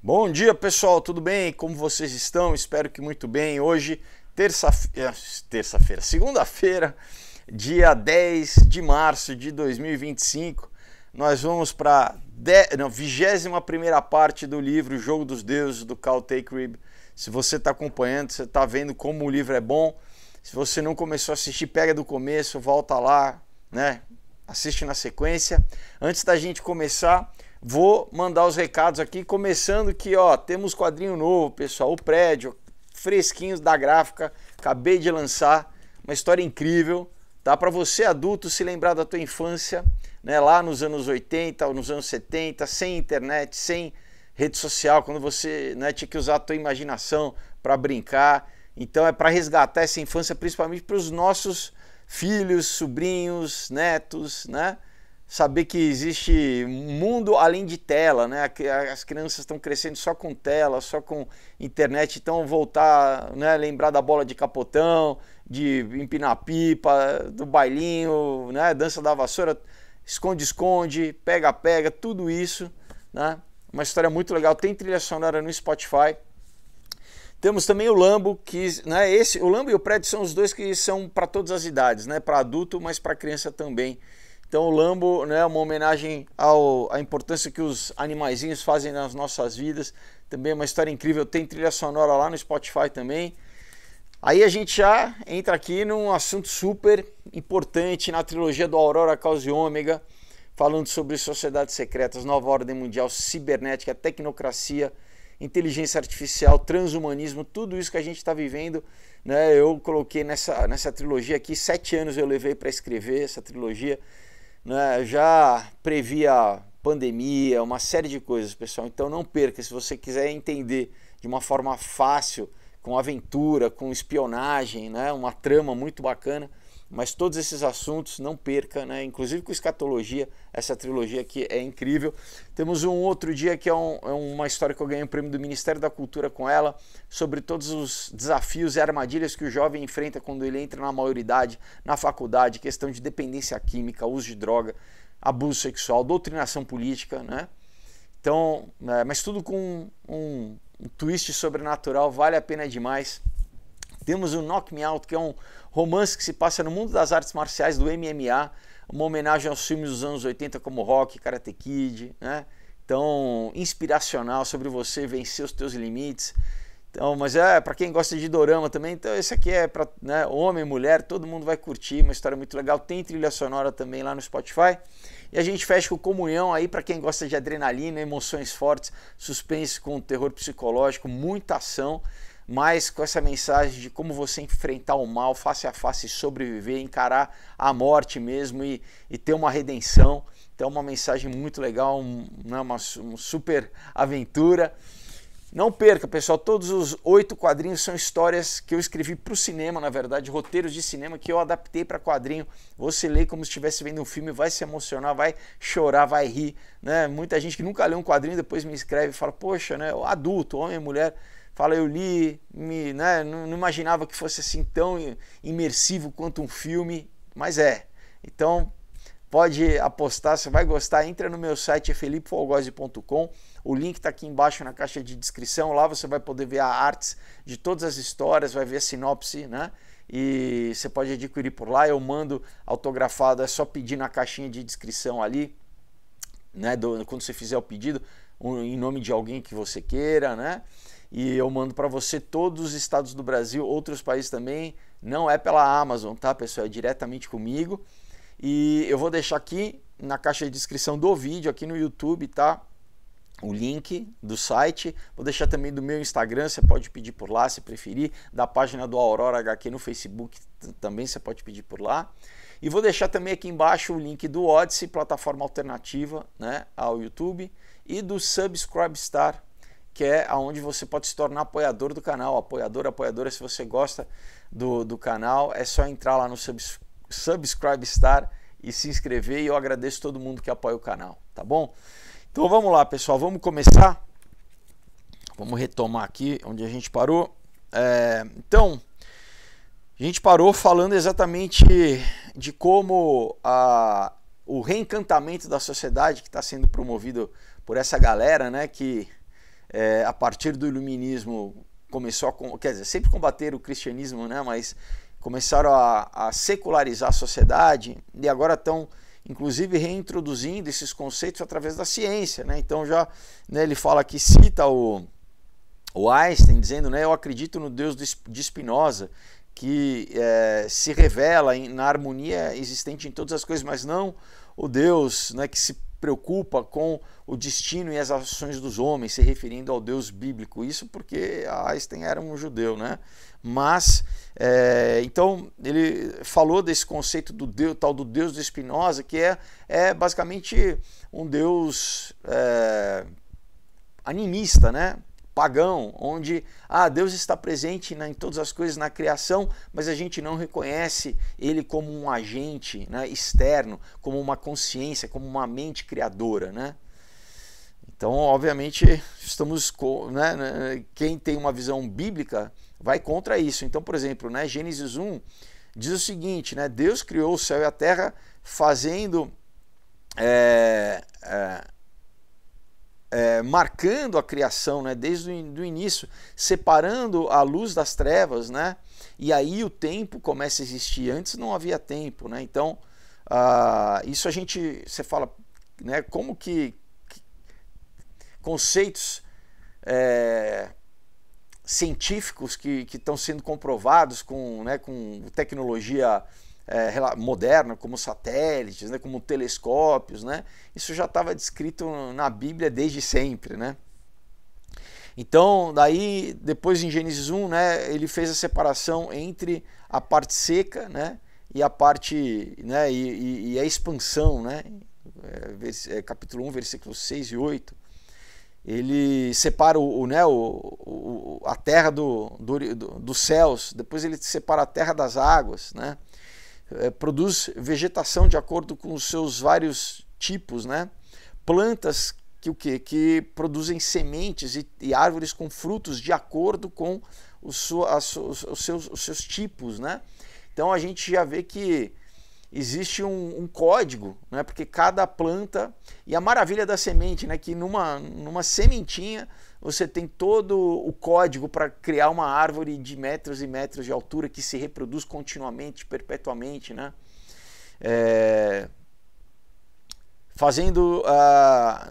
Bom dia, pessoal, tudo bem? Como vocês estão? Espero que muito bem. Hoje, segunda-feira, dia 10 de março de 2025, nós vamos para a 21ª parte do livro Jogo dos Deuses, do Cal Takeib. Se você está acompanhando, você está vendo como o livro é bom. Se você não começou a assistir, pega do começo, volta lá, né? Assiste na sequência. Antes da gente começar, vou mandar os recados aqui, começando que, ó, temos quadrinho novo, pessoal, o Prédio, fresquinhos da gráfica, acabei de lançar, uma história incrível, tá? Para você adulto se lembrar da tua infância, né, lá nos anos 80 ou nos anos 70, sem internet, sem rede social, quando você, né, tinha que usar a tua imaginação para brincar. Então é para resgatar essa infância, principalmente para os nossos filhos, sobrinhos, netos, né? Saber que existe um mundo além de tela, né? As crianças estão crescendo só com tela, só com internet, então voltar, né? Lembrar da bola de capotão, de empinar pipa, do bailinho, né? Dança da vassoura, esconde-esconde, pega-pega, tudo isso, né? Uma história muito legal, tem trilha sonora no Spotify. Temos também o Lambo, que, né, o Lambo e o Prédio são os dois que são para todas as idades, né, para adulto, mas para criança também. Então o Lambo, né, é uma homenagem à importância que os animaizinhos fazem nas nossas vidas. Também é uma história incrível, tem trilha sonora lá no Spotify também. Aí a gente já entra aqui num assunto super importante na trilogia do Aurora, Caos e Ômega, falando sobre sociedades secretas, nova ordem mundial, cibernética, tecnocracia, inteligência artificial, transhumanismo, tudo isso que a gente está vivendo, né? Eu coloquei nessa trilogia aqui, 7 anos eu levei para escrever essa trilogia, né? Já previa pandemia, uma série de coisas, pessoal. Então não perca, se você quiser entender de uma forma fácil, com aventura, com espionagem, né? Uma trama muito bacana, mas todos esses assuntos não perca, né? Inclusive com escatologia, essa trilogia aqui é incrível. Temos um outro dia que é uma história que eu ganhei um prêmio do Ministério da Cultura com ela, sobre todos os desafios e armadilhas que o jovem enfrenta quando ele entra na maioridade, na faculdade, questão de dependência química, uso de droga, abuso sexual, doutrinação política, né? Então, mas tudo com um twist sobrenatural, vale a pena demais. Temos o Knock Me Out, que é um romance que se passa no mundo das artes marciais, do MMA, uma homenagem aos filmes dos anos 80 como Rock, Karate Kid, né? Então, inspiracional sobre você vencer os teus limites. Então, mas para quem gosta de dorama também, então esse aqui é para, né, homem, mulher, todo mundo vai curtir, uma história muito legal. Tem trilha sonora também lá no Spotify. E a gente fecha com Comunhão aí para quem gosta de adrenalina, emoções fortes, suspense com terror psicológico, muita ação, mas com essa mensagem de como você enfrentar o mal face a face, sobreviver, encarar a morte mesmo e ter uma redenção. Então uma mensagem muito legal, uma super aventura. Não perca, pessoal, todos os 8 quadrinhos são histórias que eu escrevi para o cinema, na verdade, roteiros de cinema que eu adaptei para quadrinho. Você lê como se estivesse vendo um filme, vai se emocionar, vai chorar, vai rir, né? Muita gente que nunca leu um quadrinho depois me escreve e fala, poxa, né, adulto, homem, mulher, fala, eu li, né, não imaginava que fosse assim tão imersivo quanto um filme, mas é. Então, pode apostar, você vai gostar, entra no meu site, felipefolgose.com, o link está aqui embaixo na caixa de descrição, lá você vai poder ver as artes de todas as histórias, vai ver a sinopse, né? E você pode adquirir por lá, eu mando autografado, é só pedir na caixinha de descrição ali, né? Quando você fizer o pedido, em nome de alguém que você queira, né? E eu mando para você todos os estados do Brasil, outros países também, não é pela Amazon, tá, pessoal? É diretamente comigo. E eu vou deixar aqui na caixa de descrição do vídeo, aqui no YouTube, tá? O link do site, vou deixar também do meu Instagram, você pode pedir por lá se preferir, da página do Aurora HQ no Facebook também você pode pedir por lá. E vou deixar também aqui embaixo o link do Odyssey, plataforma alternativa, né, ao YouTube, e do Subscribestar, que é onde você pode se tornar apoiador do canal, apoiadora, se você gosta do canal, é só entrar lá no Subscribestar e se inscrever, e eu agradeço todo mundo que apoia o canal, tá bom? Então vamos lá, pessoal, vamos começar, vamos retomar aqui onde a gente parou. Então, a gente parou falando exatamente de como o reencantamento da sociedade que está sendo promovido por essa galera, né, que a partir do iluminismo começou a, quer dizer, sempre combateram o cristianismo, né, mas começaram a secularizar a sociedade e agora estão inclusive reintroduzindo esses conceitos através da ciência, né? Então já, né, ele fala aqui, cita o Einstein dizendo, né, eu acredito no Deus de Spinoza, que se revela na harmonia existente em todas as coisas, mas não o Deus, né, que se preocupa com o destino e as ações dos homens, se referindo ao Deus bíblico. Isso porque Einstein era um judeu, né? Mas, então, ele falou desse conceito do Deus, tal do Deus de Spinoza, que é basicamente um Deus animista, né? Pagão, onde Deus está presente em todas as coisas na criação, mas a gente não reconhece ele como um agente, né, externo, como uma consciência, como uma mente criadora, né? Então, obviamente, estamos, né, quem tem uma visão bíblica vai contra isso. Então, por exemplo, né, Gênesis 1 diz o seguinte, né, Deus criou o céu e a terra fazendo marcando a criação, né, desde o início, separando a luz das trevas, né, e aí o tempo começa a existir. Antes não havia tempo, né? Então isso você fala, né, como que conceitos científicos que estão sendo comprovados com tecnologia moderna, como satélites, né, como telescópios, né? Isso já estava descrito na Bíblia desde sempre, né? Então, daí, depois em Gênesis 1, né, ele fez a separação entre a parte seca, né, e a parte, né, e a expansão, né? Capítulo 1, versículos 6 e 8. Ele separa a terra dos céus, depois ele separa a terra das águas, né? Produz vegetação de acordo com os seus vários tipos, né? Plantas que produzem sementes e árvores com frutos de acordo com os seus tipos, né? Então a gente já vê que existe um código, né? Porque cada planta, e a maravilha da semente, né? Que numa sementinha você tem todo o código para criar uma árvore de metros e metros de altura que se reproduz continuamente, perpetuamente, né? Fazendo,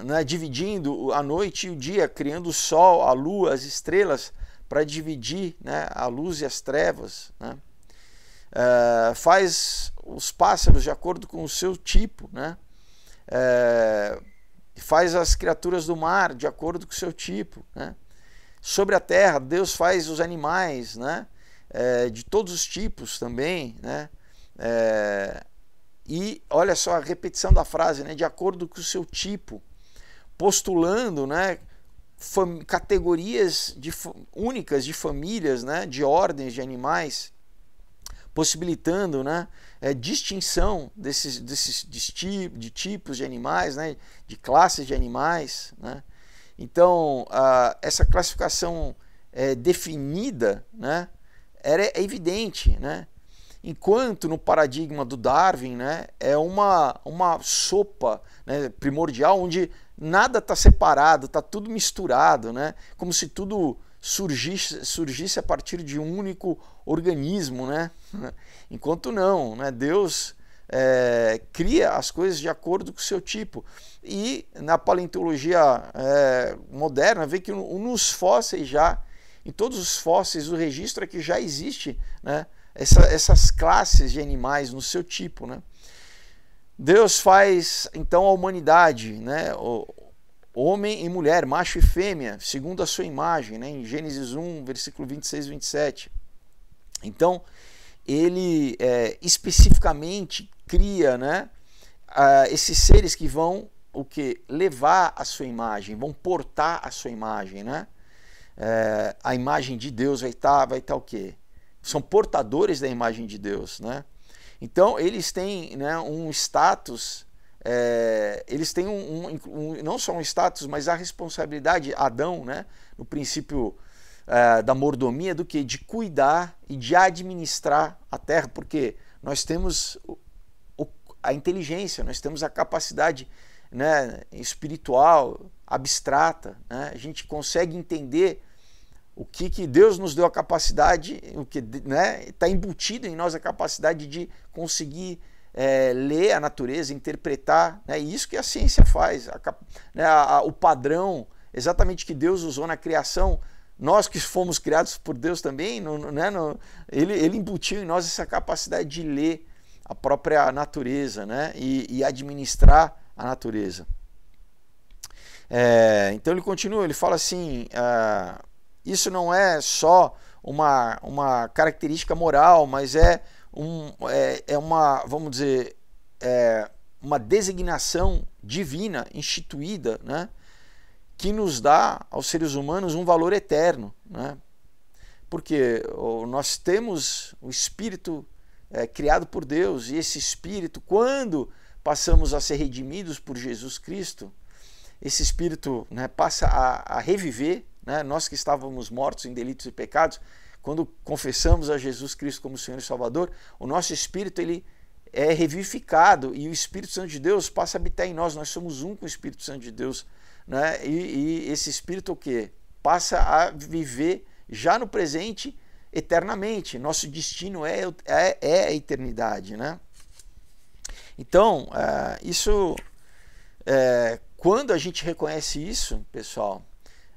né, dividindo a noite e o dia, criando o sol, a lua, as estrelas, para dividir, né, a luz e as trevas, né? Faz os pássaros de acordo com o seu tipo, né? Faz as criaturas do mar de acordo com o seu tipo, né? Sobre a terra, Deus faz os animais, né, de todos os tipos também, né? E olha só a repetição da frase, né, de acordo com o seu tipo, postulando, né, categorias únicas de famílias, né, de ordens de animais, possibilitando, né, distinção de tipos de animais, né, de classes de animais, né? Então, essa classificação definida, né, é evidente, né? Enquanto no paradigma do Darwin, né, é uma sopa, né, primordial, onde nada está separado, está tudo misturado, né, como se tudo surgisse a partir de um único organismo, né? Enquanto não, né, Deus cria as coisas de acordo com o seu tipo. E na paleontologia moderna, vê que nos fósseis já, em todos os fósseis, o registro é que já existe, né, essas classes de animais no seu tipo, né? Deus faz então a humanidade, né, homem e mulher, macho e fêmea, segundo a sua imagem, né, em Gênesis 1, versículo 26 e 27. Então, ele especificamente cria, né, esses seres que vão levar a sua imagem, vão portar a sua imagem, né? A imagem de Deus vai estar o quê? São portadores da imagem de Deus, né? Então eles têm, né, um status, eles têm não só um status, mas a responsabilidade, Adão, né, no princípio da mordomia, do que? De cuidar e de administrar a terra, porque nós temos a inteligência, nós temos a capacidade, né, espiritual abstrata, né? A gente consegue entender o que Deus nos deu a capacidade, o que, né, está embutido em nós a capacidade de conseguir ler a natureza, interpretar, né? Isso que a ciência faz, o padrão exatamente que Deus usou na criação, nós que fomos criados por Deus também, ele embutiu em nós essa capacidade de ler a própria natureza, né? E administrar a natureza. Então ele continua, ele fala assim, isso não é só uma característica moral, mas é uma, vamos dizer, uma designação divina, instituída, né, que nos dá aos seres humanos um valor eterno, né? Porque nós temos o Espírito criado por Deus, e esse Espírito, quando passamos a ser redimidos por Jesus Cristo, esse Espírito, né, passa a reviver, né? Nós que estávamos mortos em delitos e pecados, quando confessamos a Jesus Cristo como Senhor e Salvador, o nosso espírito ele é revivificado e o Espírito Santo de Deus passa a habitar em nós. Nós somos um com o Espírito Santo de Deus, né? E esse Espírito o quê? Passa a viver já no presente eternamente. Nosso destino é a eternidade, né? Então, quando a gente reconhece isso, pessoal,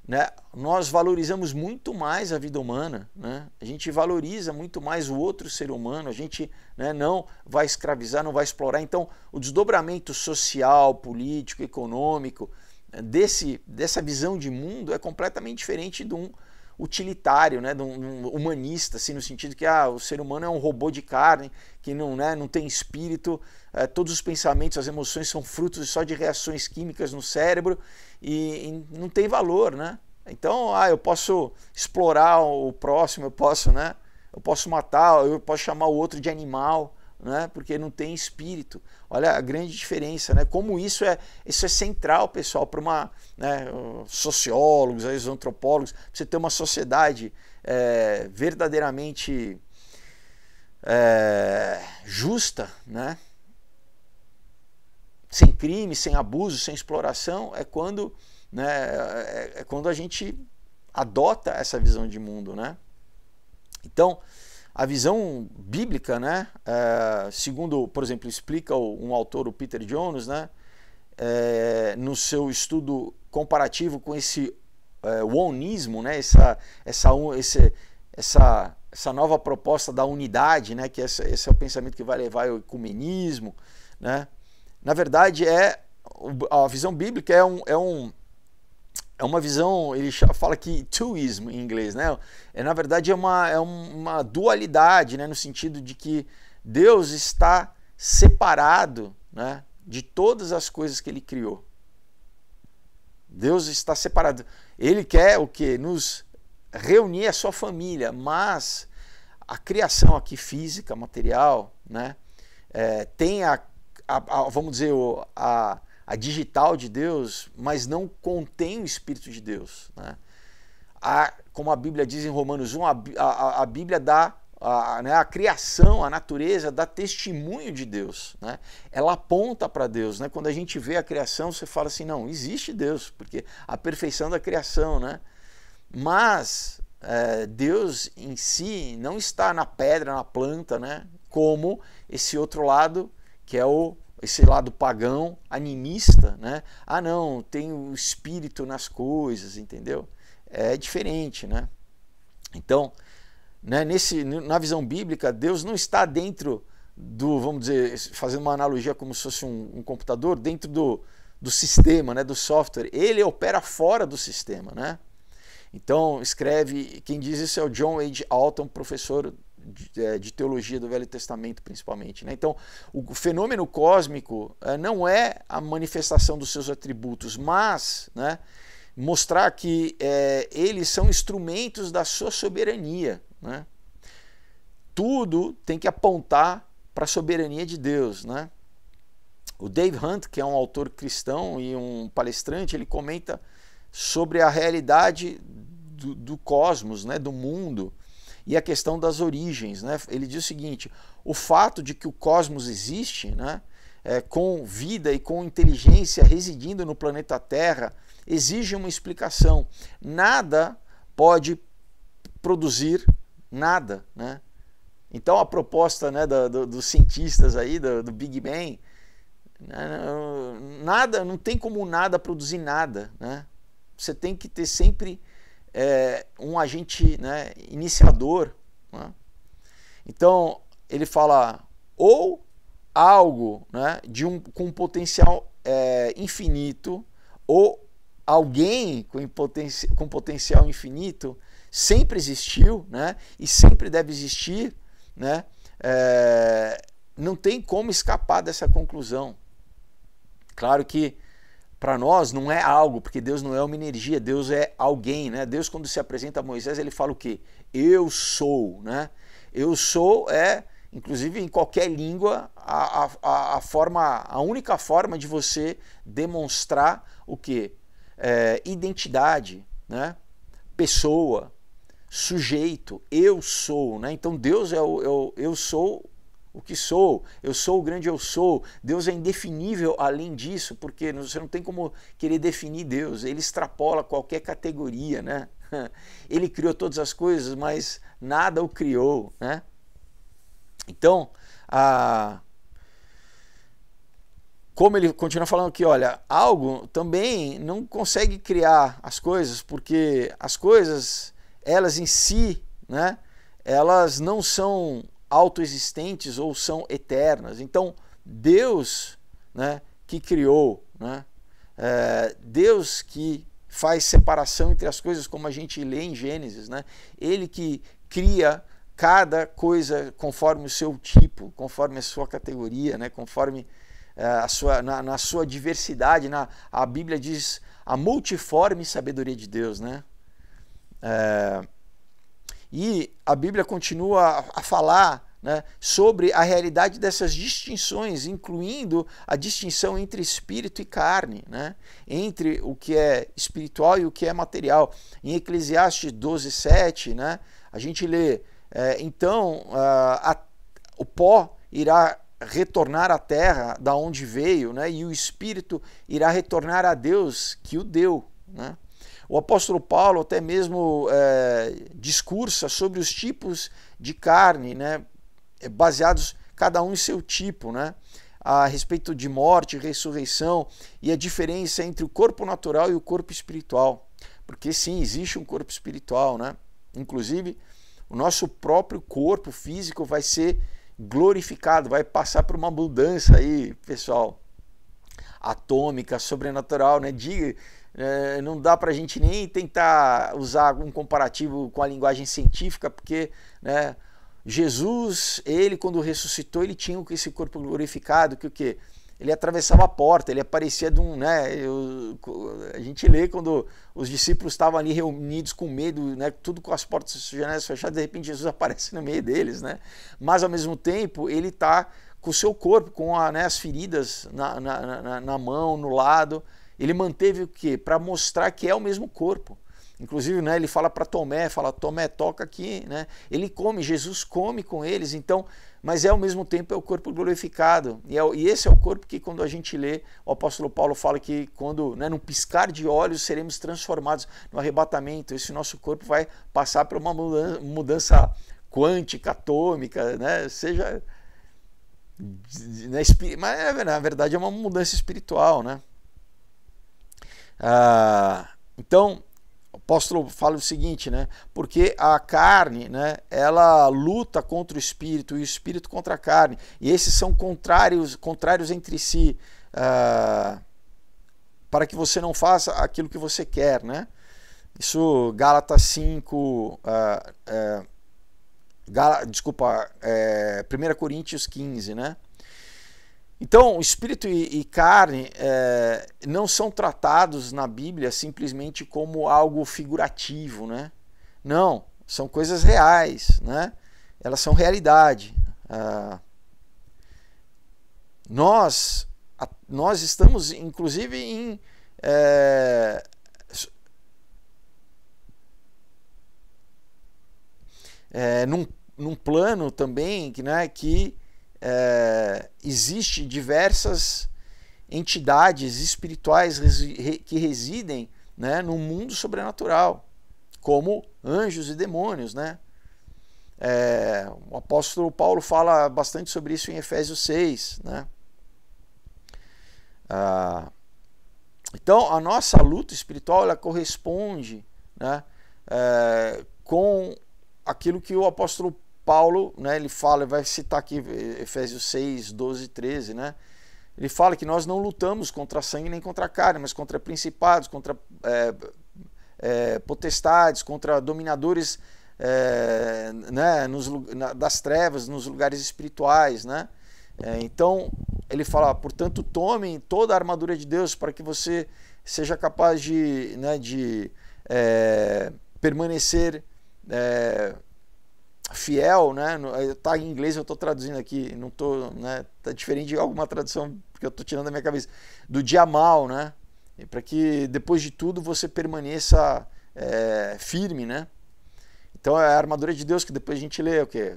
né, nós valorizamos muito mais a vida humana, né? A gente valoriza muito mais o outro ser humano, a gente, né, não vai escravizar, não vai explorar. Então, o desdobramento social, político, econômico dessa visão de mundo é completamente diferente de um utilitário, né, de um humanista, assim, no sentido que o ser humano é um robô de carne, que não tem espírito, todos os pensamentos, as emoções são frutos só de reações químicas no cérebro e não tem valor, né? Então, eu posso explorar o próximo, eu posso matar, eu posso chamar o outro de animal, né? Porque não tem espírito. Olha a grande diferença, né? Como isso é central, pessoal, para sociólogos, os antropólogos, pra você ter uma sociedade verdadeiramente justa, né? Sem crime, sem abuso, sem exploração, é quando a gente adota essa visão de mundo, né? Então, a visão bíblica, né, segundo, por exemplo, explica um autor, o Peter Jones, né, no seu estudo comparativo com esse onismo, né, essa nova proposta da unidade, né, que esse é o pensamento que vai levar ao ecumenismo, né? Na verdade, a visão bíblica é uma visão, ele fala que twoism em inglês, né? Na verdade é uma dualidade, né? No sentido de que Deus está separado, né, de todas as coisas que ele criou. Deus está separado. Ele quer o quê? Nos reunir a sua família, mas a criação aqui física, material, né, tem vamos dizer, a digital de Deus, mas não contém o Espírito de Deus, né? Como a Bíblia diz em Romanos 1, a Bíblia dá, a criação, a natureza dá testemunho de Deus, né? Ela aponta para Deus, né? Quando a gente vê a criação, você fala assim, não, existe Deus, porque a perfeição da criação, né? Mas Deus em si não está na pedra, na planta, né? Como esse outro lado, que é esse lado pagão, animista, né? Não, tem o espírito nas coisas, entendeu? É diferente, né? Então, né, na visão bíblica, Deus não está dentro vamos dizer, fazendo uma analogia como se fosse um computador, dentro do sistema, né, do software. Ele opera fora do sistema, né? Então, quem diz isso é o John H. Alton, professor de teologia do Velho Testamento, principalmente, né? Então, o fenômeno cósmico não é a manifestação dos seus atributos, mas, né, mostrar que eles são instrumentos da sua soberania, né? Tudo tem que apontar para a soberania de Deus, né? O Dave Hunt, que é um autor cristão e um palestrante, ele comenta sobre a realidade do cosmos, né, do mundo, e a questão das origens, né? Ele diz o seguinte: o fato de que o cosmos existe, né, com vida e com inteligência residindo no planeta Terra exige uma explicação. Nada pode produzir nada, né? Então a proposta, né, dos cientistas aí, do Big Bang, nada, não tem como nada produzir nada, né? Você tem que ter sempre um agente, né, iniciador, né? Então ele fala, ou algo, né, com um potencial infinito, ou alguém com potencial infinito sempre existiu, né, e sempre deve existir, né? Não tem como escapar dessa conclusão. Claro que para nós não é algo, porque Deus não é uma energia, Deus é alguém, né? Deus, quando se apresenta a Moisés, ele fala o quê? Eu sou, né? Eu sou inclusive em qualquer língua, a única forma de você demonstrar o quê? Identidade, né? Pessoa, sujeito, eu sou, né? Então Deus eu sou o que sou, eu sou o grande eu sou. Deus é indefinível além disso, porque você não tem como querer definir Deus, ele extrapola qualquer categoria, né? Ele criou todas as coisas, mas nada o criou, né? Então, como ele continua falando aqui, olha, algo também não consegue criar as coisas, porque as coisas, elas em si, né, elas não são autoexistentes ou são eternas. Então, Deus, né, que criou, né, Deus que faz separação entre as coisas, como a gente lê em Gênesis, né, ele que cria cada coisa conforme o seu tipo, conforme a sua categoria, né, conforme na sua diversidade. A Bíblia diz a multiforme sabedoria de Deus, né? E a Bíblia continua a falar, né, sobre a realidade dessas distinções, incluindo a distinção entre espírito e carne, né, entre o que é espiritual e o que é material. Em Eclesiastes 12:7, né, a gente lê, então o pó irá retornar à terra da onde veio, né, e o espírito irá retornar a Deus que o deu, né? O apóstolo Paulo até mesmo discursa sobre os tipos de carne, né, baseados cada um em seu tipo, né, a respeito de morte, ressurreição e a diferença entre o corpo natural e o corpo espiritual. Porque sim, existe um corpo espiritual, né? Inclusive, o nosso próprio corpo físico vai ser glorificado, vai passar por uma mudança aí, pessoal, atômica, sobrenatural, né? Não dá para a gente nem tentar usar um comparativo com a linguagem científica, porque, né, Jesus, ele quando ressuscitou, ele tinha esse corpo glorificado, que o quê? Ele atravessava a porta, ele aparecia de um, né, a gente lê quando os discípulos estavam ali reunidos com medo, né, tudo com as portas e janelas fechadas, de repente Jesus aparece no meio deles, né? Mas ao mesmo tempo ele está com o seu corpo, com as feridas na mão, no lado. Ele manteve o quê? Para mostrar que é o mesmo corpo. Inclusive, né, ele fala para Tomé, Tomé, toca aqui, né? Ele come, Jesus come com eles, então, mas ao mesmo tempo é o corpo glorificado. E esse é o corpo que, quando a gente lê, o apóstolo Paulo fala que quando, né, num piscar de olhos, seremos transformados no arrebatamento. Esse nosso corpo vai passar por uma mudança quântica, atômica, né? Seja, né, mas na verdade é uma mudança espiritual, né? Então, o apóstolo fala o seguinte, né? Porque a carne, né, ela luta contra o espírito e o espírito contra a carne. E esses são contrários entre si, para que você não faça aquilo que você quer, né? Isso, Gálatas 5, 1 Coríntios 15, né? Então, espírito e carne não são tratados na Bíblia simplesmente como algo figurativo, né? Não, são coisas reais, né? Elas são realidade. Nós estamos, inclusive, num plano também, né, que existe diversas entidades espirituais que residem né, no mundo sobrenatural, como anjos e demônios, né? O apóstolo Paulo fala bastante sobre isso em Efésios 6, né? Então a nossa luta espiritual, ela corresponde, né, com aquilo que o apóstolo Paulo, né, ele fala, vai citar aqui Efésios 6, 12 e 13, né? Ele fala que nós não lutamos contra sangue nem contra a carne, mas contra principados, contra potestades, contra dominadores né, das trevas, nos lugares espirituais, né? Então ele fala, portanto, tomem toda a armadura de Deus para que você seja capaz de, né, permanecer fiel, né? Tá em inglês, eu estou traduzindo aqui, não tô, né? Tá diferente de alguma tradução que eu estou tirando da minha cabeça, do dia mal, né? Para que depois de tudo você permaneça firme, né? Então é a armadura de Deus, que depois a gente lê o que?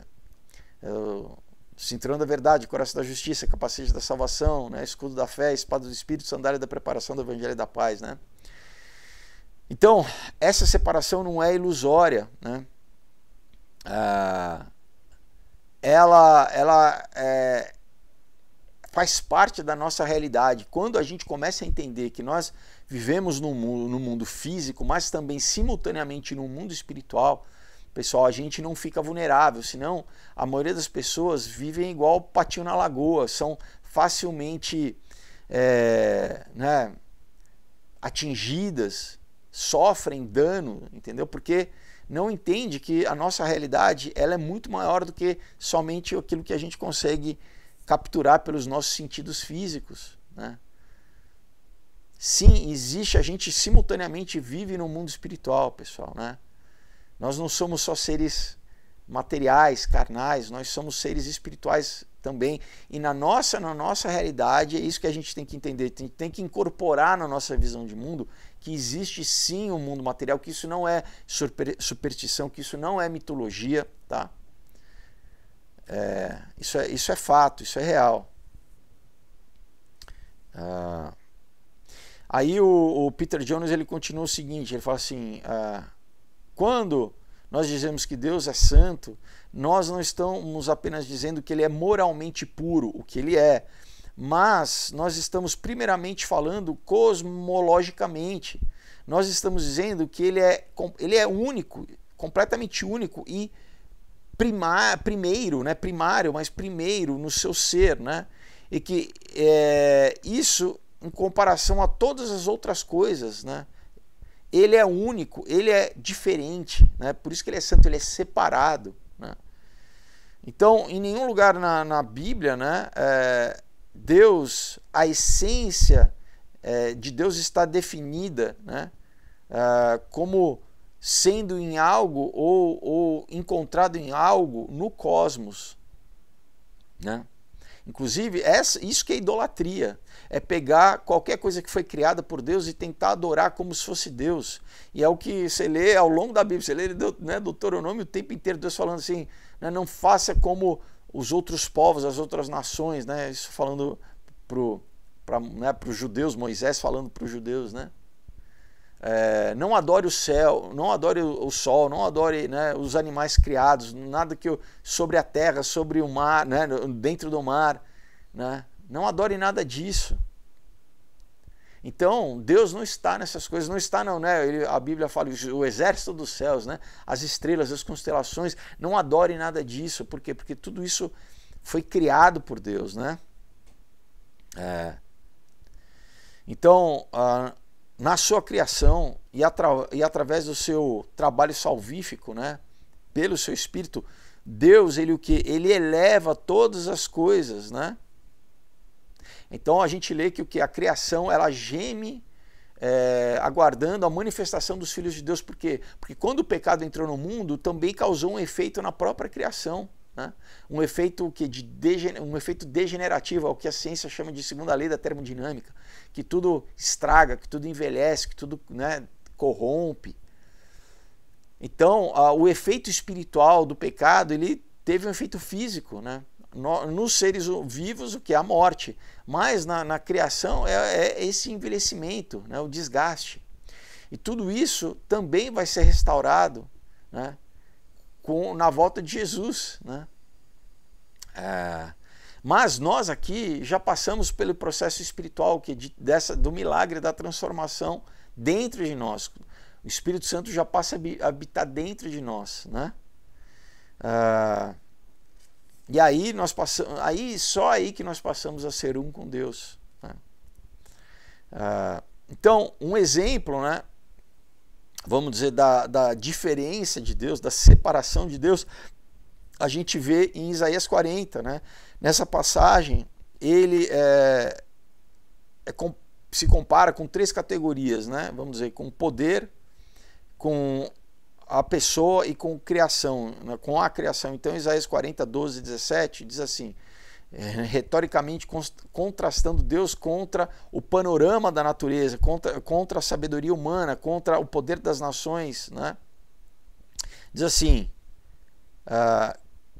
Cinturão da verdade, coração da justiça, capacete da salvação, né? Escudo da fé, espada do Espírito, sandália da preparação do evangelho da paz, né? Então essa separação não é ilusória, né? Ela faz parte da nossa realidade. Quando a gente começa a entender que nós vivemos no mundo físico, mas também simultaneamente no mundo espiritual, pessoal, a gente não fica vulnerável, senão a maioria das pessoas vivem igual patinho na lagoa, são facilmente né, atingidas, sofrem dano, entendeu? Porque não entende que a nossa realidade, ela é muito maior do que somente aquilo que a gente consegue capturar pelos nossos sentidos físicos, né? Sim, existe, a gente simultaneamente vive no mundo espiritual, pessoal, né? Nós não somos só seres materiais, carnais, nós somos seres espirituais também. E na nossa realidade, é isso que a gente tem que entender, tem que incorporar na nossa visão de mundo que existe sim um mundo material, que isso não é superstição, que isso não é mitologia, tá? Isso é fato, isso é real. Aí o Peter Jones, ele continua o seguinte, ele fala assim, quando nós dizemos que Deus é santo, nós não estamos apenas dizendo que ele é moralmente puro, o que ele é, mas nós estamos primeiramente falando cosmologicamente. Nós estamos dizendo que ele é único, completamente único e primeiro, né, primário, mas primeiro no seu ser, né? E que isso, em comparação a todas as outras coisas, né? Ele é único, ele é diferente, né? Por isso que ele é santo, ele é separado, né? Então, em nenhum lugar na Bíblia, né, Deus, a essência de Deus está definida, né, como sendo em algo ou encontrado em algo no cosmos, né? Inclusive, isso que é idolatria, é pegar qualquer coisa que foi criada por Deus e tentar adorar como se fosse Deus. E é o que você lê ao longo da Bíblia, você lê, né, Deuteronômio o tempo inteiro, Deus falando assim, né, não faça como os outros povos, as outras nações, né, isso falando para os judeus, Moisés falando para os judeus, né? Não adore o céu, não adore o sol, não adore, né, os animais criados, nada que sobre a terra, sobre o mar, né, dentro do mar, né, não adore nada disso. Então Deus não está nessas coisas, não está não, né? A Bíblia fala o exército dos céus, né, as estrelas, as constelações, não adore nada disso. Por quê? Porque tudo isso foi criado por Deus, né? Então na sua criação e através do seu trabalho salvífico, né, pelo seu Espírito, Deus, ele eleva todas as coisas, né? Então a gente lê que a criação, ela geme aguardando a manifestação dos filhos de Deus. Por quê? Porque quando o pecado entrou no mundo, também causou um efeito na própria criação, né? Um efeito um efeito degenerativo, é o que a ciência chama de segunda lei da termodinâmica, que tudo estraga, que tudo envelhece, que tudo, né, corrompe. Então o efeito espiritual do pecado, ele teve um efeito físico, né, nos seres vivos, o que é a morte, mas na criação é esse envelhecimento, né, o desgaste. E tudo isso também vai ser restaurado, né, na volta de Jesus, né? Mas nós aqui já passamos pelo processo espiritual do milagre da transformação dentro de nós. O Espírito Santo já passa a habitar dentro de nós, né? E aí só aí que nós passamos a ser um com Deus, né? Então, um exemplo, né, vamos dizer, da diferença de Deus, da separação de Deus, a gente vê em Isaías 40, né? Nessa passagem, ele se compara com 3 categorias, né? Vamos dizer, com poder, com a pessoa e com criação, né? Com a criação. Então, Isaías 40, 12 e 17 diz assim, retoricamente contrastando Deus contra o panorama da natureza, contra a sabedoria humana, contra o poder das nações, né? Diz assim,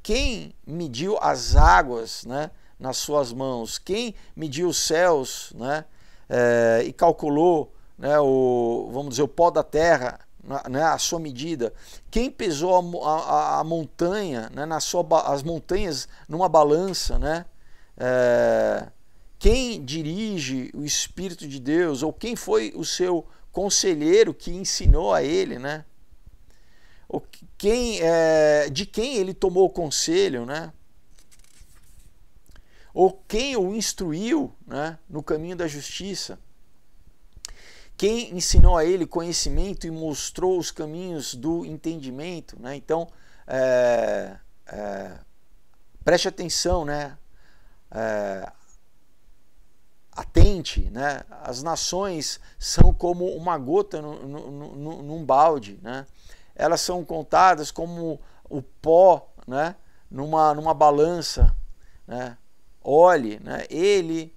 quem mediu as águas, né, nas suas mãos? Quem mediu os céus, né, e calculou, né, vamos dizer, o pó da terra, né, a sua medida? Quem pesou a montanha, né, as montanhas numa balança, né? Quem dirige o Espírito de Deus? Ou quem foi o seu conselheiro que ensinou a ele, né? De quem ele tomou conselho, né? Ou quem o instruiu, né, no caminho da justiça? Quem ensinou a ele conhecimento e mostrou os caminhos do entendimento, né? Então, preste atenção, né? Atente, né? As nações são como uma gota num balde, né? Elas são contadas como o pó, né, numa balança, né? Olhe, né? Ele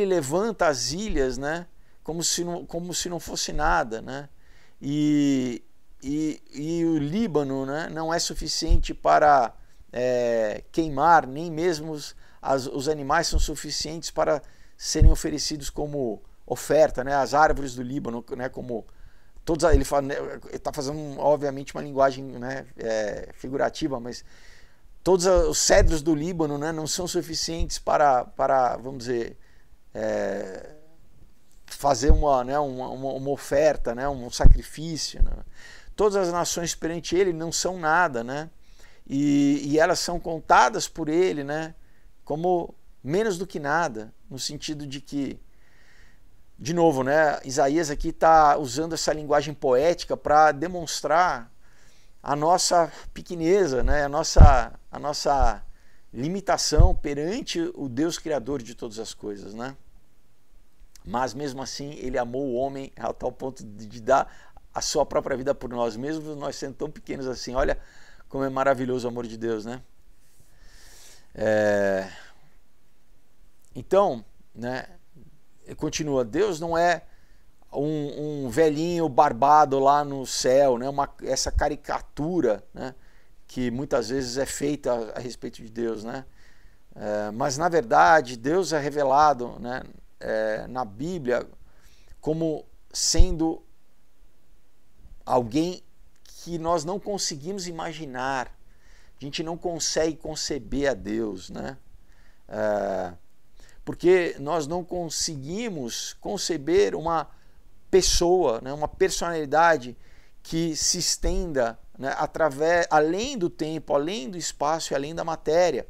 levanta as ilhas, né, como se não fosse nada, né? E o Líbano, né, não é suficiente para queimar, nem mesmo os animais são suficientes para serem oferecidos como oferta, né? As árvores do Líbano, né, como todos, ele está fazendo obviamente uma linguagem, né, figurativa, mas todos os cedros do Líbano, né, não são suficientes para vamos dizer, fazer uma oferta, né, um sacrifício, né? Todas as nações perante ele não são nada, né? E elas são contadas por ele, né, como menos do que nada, no sentido de que, de novo, né, Isaías aqui está usando essa linguagem poética para demonstrar a nossa pequeneza, né, a nossa limitação perante o Deus Criador de todas as coisas, né? Mas mesmo assim ele amou o homem a tal ponto de dar a sua própria vida por nós, mesmo nós sendo tão pequenos assim. Olha como é maravilhoso o amor de Deus, né? Então, né, continua, Deus não é um velhinho barbado lá no céu, né, essa caricatura, né, que muitas vezes é feita a respeito de Deus, né? Mas na verdade Deus é revelado, né, na Bíblia como sendo alguém que nós não conseguimos imaginar, a gente não consegue conceber a Deus, né? Porque nós não conseguimos conceber uma pessoa, né, uma personalidade que se estenda, né, além do tempo, além do espaço e além da matéria,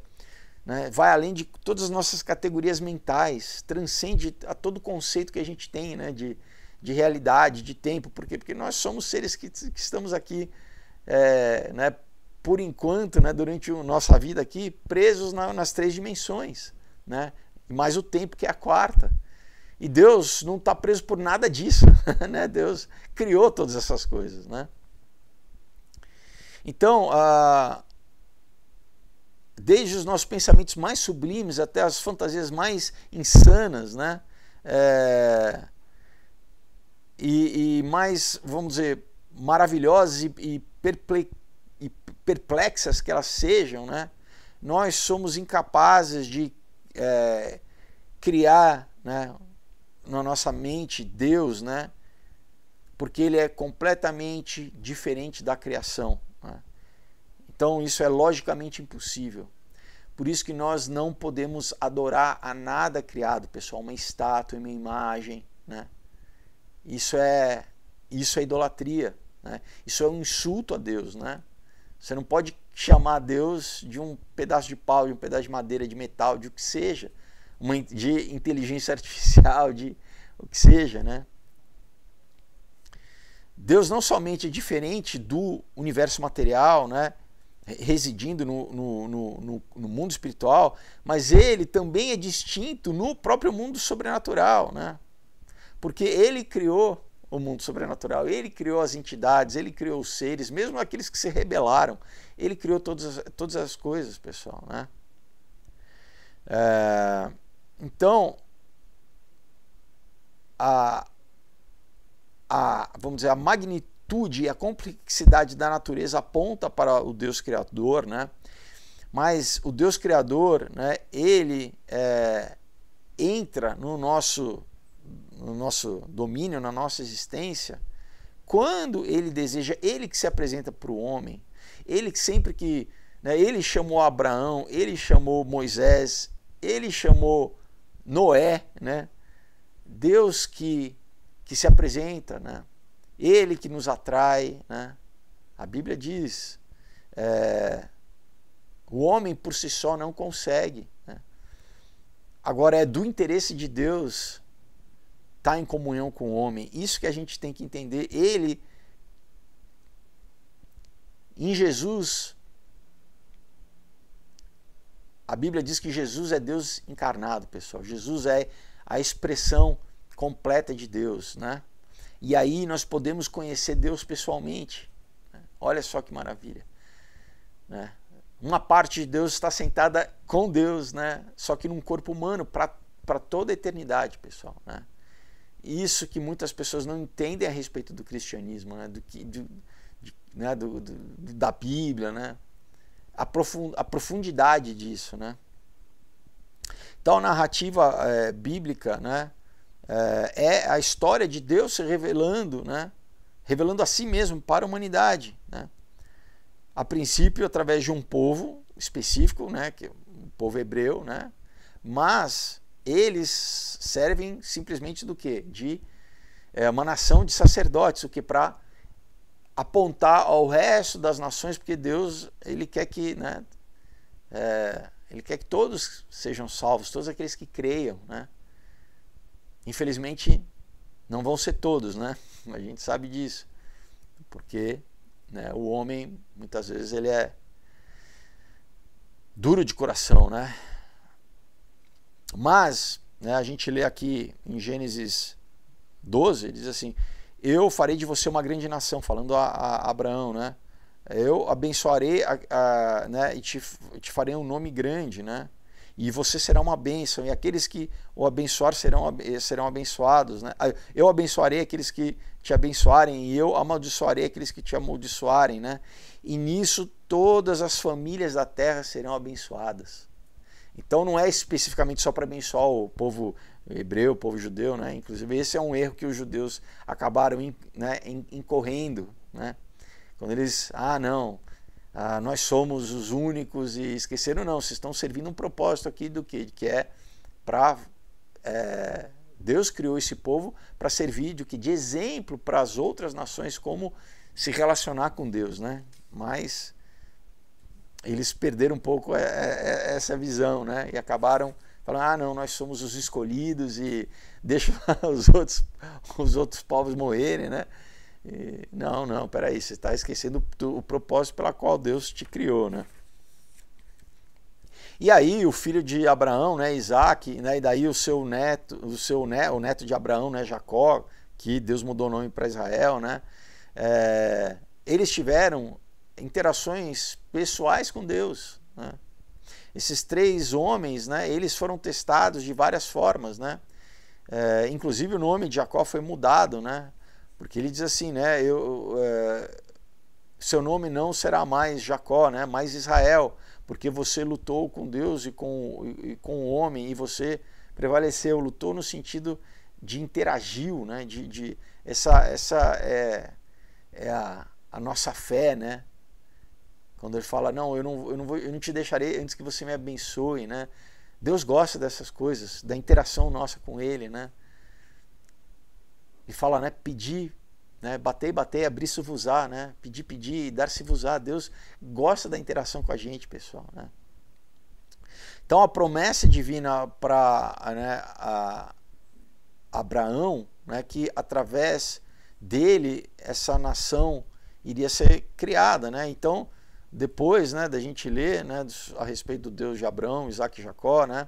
né, vai além de todas as nossas categorias mentais, transcende a todo conceito que a gente tem, né, de realidade, de tempo. Por quê? Porque nós somos seres que estamos aqui, né, por enquanto, né, durante a nossa vida aqui, presos nas 3 dimensões, né? Mais o tempo, que é a 4ª. E Deus não está preso por nada disso, né? Deus criou todas essas coisas, né? Então, desde os nossos pensamentos mais sublimes até as fantasias mais insanas, né? E mais, vamos dizer, maravilhosas e perplexas que elas sejam, né? Nós somos incapazes de criar, né, na nossa mente Deus, né, porque ele é completamente diferente da criação, né? Então isso é logicamente impossível. Por isso que nós não podemos adorar a nada criado, pessoal, uma estátua, uma imagem, né? Isso é idolatria, né? Isso é um insulto a Deus, né? Você não pode chamar Deus de um pedaço de pau, de um pedaço de madeira, de metal, de o que seja, de inteligência artificial, de o que seja, né? Deus não somente é diferente do universo material, né, residindo no mundo espiritual, mas ele também é distinto no próprio mundo sobrenatural, né? Porque ele criou o mundo sobrenatural, ele criou as entidades, ele criou os seres, mesmo aqueles que se rebelaram, ele criou todas as coisas, pessoal, né? Então, vamos dizer, a magnitude e a complexidade da natureza aponta para o Deus Criador, né? Mas o Deus Criador, né, ele entra no nosso domínio, na nossa existência, quando ele deseja, ele que se apresenta para o homem, ele que sempre que, né, ele chamou Abraão, ele chamou Moisés, ele chamou Noé, né? Deus que se apresenta, né? Ele que nos atrai, né? A Bíblia diz, o homem por si só não consegue, né? Agora é do interesse de Deus estar em comunhão com o homem. Isso que a gente tem que entender. Ele, em Jesus, a Bíblia diz que Jesus é Deus encarnado, pessoal. Jesus é a expressão completa de Deus, né? E aí nós podemos conhecer Deus pessoalmente, né? Olha só que maravilha, né? Uma parte de Deus está sentada com Deus, né? Só que num corpo humano para toda a eternidade, pessoal, né? Isso que muitas pessoas não entendem a respeito do cristianismo, né? Da Bíblia, né? A profundidade disso, né? Então a narrativa bíblica, né, é a história de Deus se revelando, né, revelando a si mesmo para a humanidade, né? A princípio através de um povo específico, né, que é o povo hebreu, né, mas eles servem simplesmente do quê? De uma nação de sacerdotes, o que para apontar ao resto das nações, porque Deus, ele quer que, né, ele quer que todos sejam salvos, todos aqueles que creiam, né? Infelizmente não vão ser todos, né? A gente sabe disso, porque, né, o homem muitas vezes ele é duro de coração, né? Mas, né, a gente lê aqui em Gênesis 12, diz assim: eu farei de você uma grande nação, falando a Abraão, né? Eu abençoarei, né, e te farei um nome grande, né? E você será uma bênção, e aqueles que o abençoar serão abençoados, né? Eu abençoarei aqueles que te abençoarem, e eu amaldiçoarei aqueles que te amaldiçoarem, né? E nisso todas as famílias da terra serão abençoadas. Então não é especificamente só para abençoar o povo hebreu, o povo judeu, né? Inclusive esse é um erro que os judeus acabaram, né, incorrendo, né? Quando eles, nós somos os únicos, e esqueceram, não, vocês estão servindo um propósito aqui do quê? Que é para, Deus criou esse povo para servir de exemplo para as outras nações como se relacionar com Deus, né? Mas eles perderam um pouco essa visão, né? E acabaram falando, não, nós somos os escolhidos e deixa os outros povos morrerem, né? E, não, peraí, você está esquecendo o propósito pela qual Deus te criou, né? E aí o filho de Abraão, né, Isaac, né, e daí o neto de Abraão, né, Jacó, que Deus mudou o nome para Israel, né? Eles tiveram interações pessoais com Deus, né? Esses três homens, né, eles foram testados de várias formas, né? Inclusive o nome de Jacó foi mudado, né? Porque ele diz assim, né, seu nome não será mais Jacó, né, mais Israel, porque você lutou com Deus e com o homem, e você prevaleceu, lutou no sentido de interagiu, né, essa é a nossa fé, né? Quando ele fala, não, eu não te deixarei antes que você me abençoe, né? Deus gosta dessas coisas, da interação nossa com Ele, né? E fala, né? Pedir, né? Batei, abrir-se-vos-á, né? Pedir, dar-se-vos-á. Deus gosta da interação com a gente, pessoal, né? Então a promessa divina para, né, Abraão, né, que através dele essa nação iria ser criada, né? Então depois, né, da gente ler, né, a respeito do Deus de Abraão, Isaac e Jacó, né,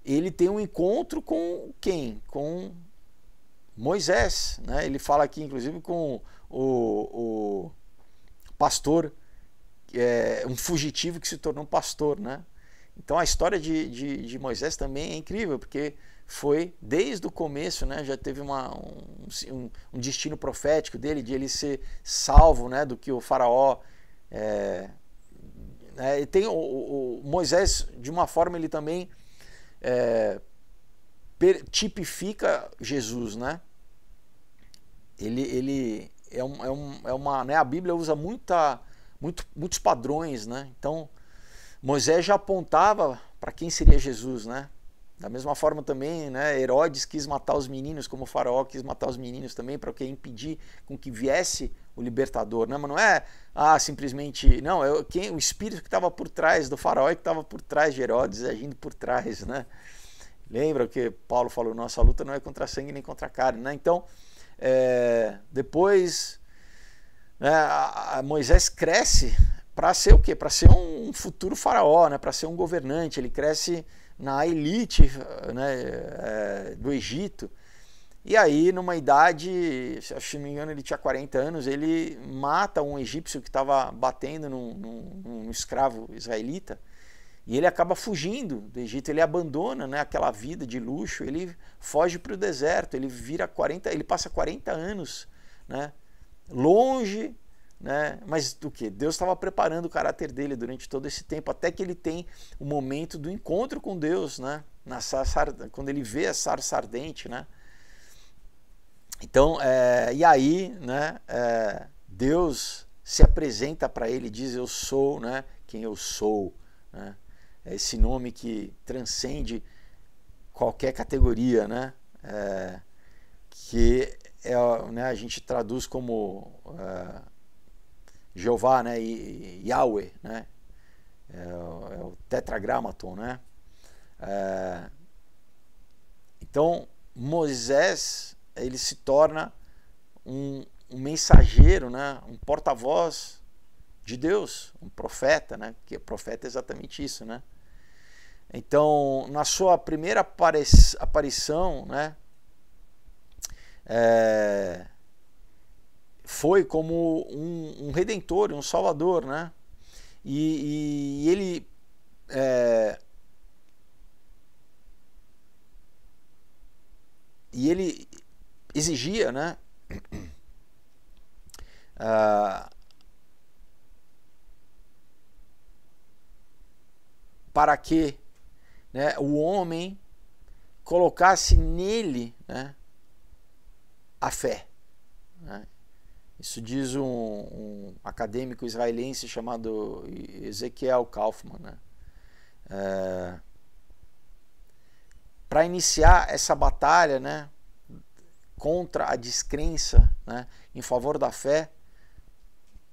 ele tem um encontro com quem? Com Moisés, né? Ele fala aqui inclusive com o pastor, um fugitivo que se tornou um pastor, né? Então a história de Moisés também é incrível, porque foi desde o começo, né, já teve um destino profético dele, de ele ser salvo, né, do que o faraó... e tem o Moisés, de uma forma, ele também tipifica Jesus, né? Ele né, a Bíblia usa muitos padrões, né? Então Moisés já apontava para quem seria Jesus, né? Da mesma forma também, né, Herodes quis matar os meninos, como o faraó quis matar os meninos também, para impedir com que viesse o libertador, né? Mas não é simplesmente, não, o espírito que estava por trás do faraó e que estava por trás de Herodes, agindo por trás, né? Lembra que Paulo falou, nossa luta não é contra sangue nem contra carne, né? Então, depois, né, Moisés cresce para ser o quê? Para ser um futuro faraó, né? Para ser um governante. Ele cresce na elite, né, do Egito. E aí, numa idade, se não me engano, ele tinha 40 anos, ele mata um egípcio que estava batendo num escravo israelita, e ele acaba fugindo do Egito. Ele abandona, né, aquela vida de luxo, ele foge para o deserto, ele passa 40 anos, né, longe, né, mas do que? Deus estava preparando o caráter dele durante todo esse tempo, até que ele tem o momento do encontro com Deus, né, quando ele vê a sarça ardente, né. Então, e aí, né, Deus se apresenta para ele, diz, eu sou, né, quem eu sou, né. É esse nome que transcende qualquer categoria, né, que né, a gente traduz como Jeová, né, e Yahweh, né, é o tetragramaton, né. Então Moisés, ele se torna um mensageiro, né, um porta-voz de Deus, um profeta, né, que profeta é exatamente isso, né. Então, na sua primeira aparição, né, foi como um redentor, um salvador, né, e ele exigia, né, para que, né, o homem colocasse nele, né, a fé, né? Isso diz um acadêmico israelense chamado Ezequiel Kaufman, né? Para iniciar essa batalha, né, contra a descrença, né, em favor da fé,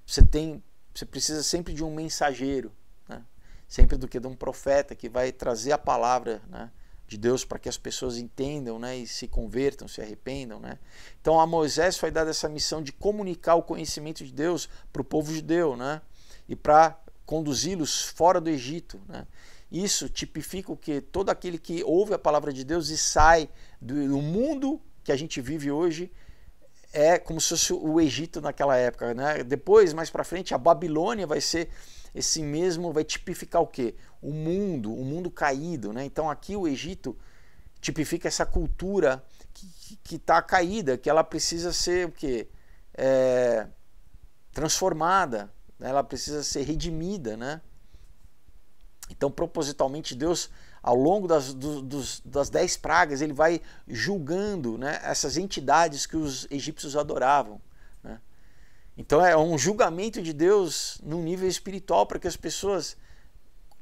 você precisa sempre de um mensageiro, né, sempre de um profeta que vai trazer a palavra, né, de Deus para que as pessoas entendam, né, e se convertam, se arrependam, né. Então a Moisés foi dada essa missão de comunicar o conhecimento de Deus para o povo judeu, né, e para conduzi-los fora do Egito, né. Isso tipifica o que? Todo aquele que ouve a palavra de Deus e sai do mundo que a gente vive hoje, é como se fosse o Egito naquela época, né? Depois, mais para frente, a Babilônia vai ser esse mesmo, vai tipificar o quê? O mundo caído, né? Então aqui o Egito tipifica essa cultura que está caída, que ela precisa ser o quê? Transformada, né? Ela precisa ser redimida, né? Então, propositalmente, Deus ao longo das 10 pragas, ele vai julgando, né, essas entidades que os egípcios adoravam, né? Então é um julgamento de Deus num nível espiritual para que as pessoas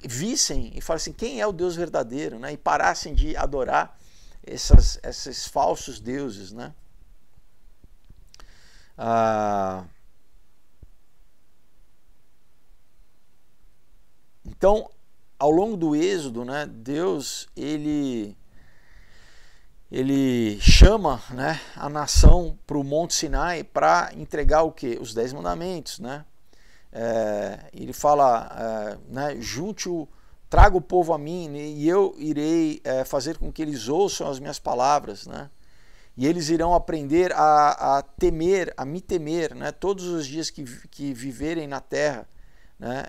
vissem e falassem quem é o Deus verdadeiro, né, e parassem de adorar esses falsos deuses, né? Então, ao longo do Êxodo, né, Deus ele chama, né, a nação para o Monte Sinai para entregar o quê? Os 10 mandamentos, né? Ele fala, né, traga o povo a mim e eu irei fazer com que eles ouçam as minhas palavras, né? E eles irão aprender a temer, a me temer, né, todos os dias que viverem na terra, né?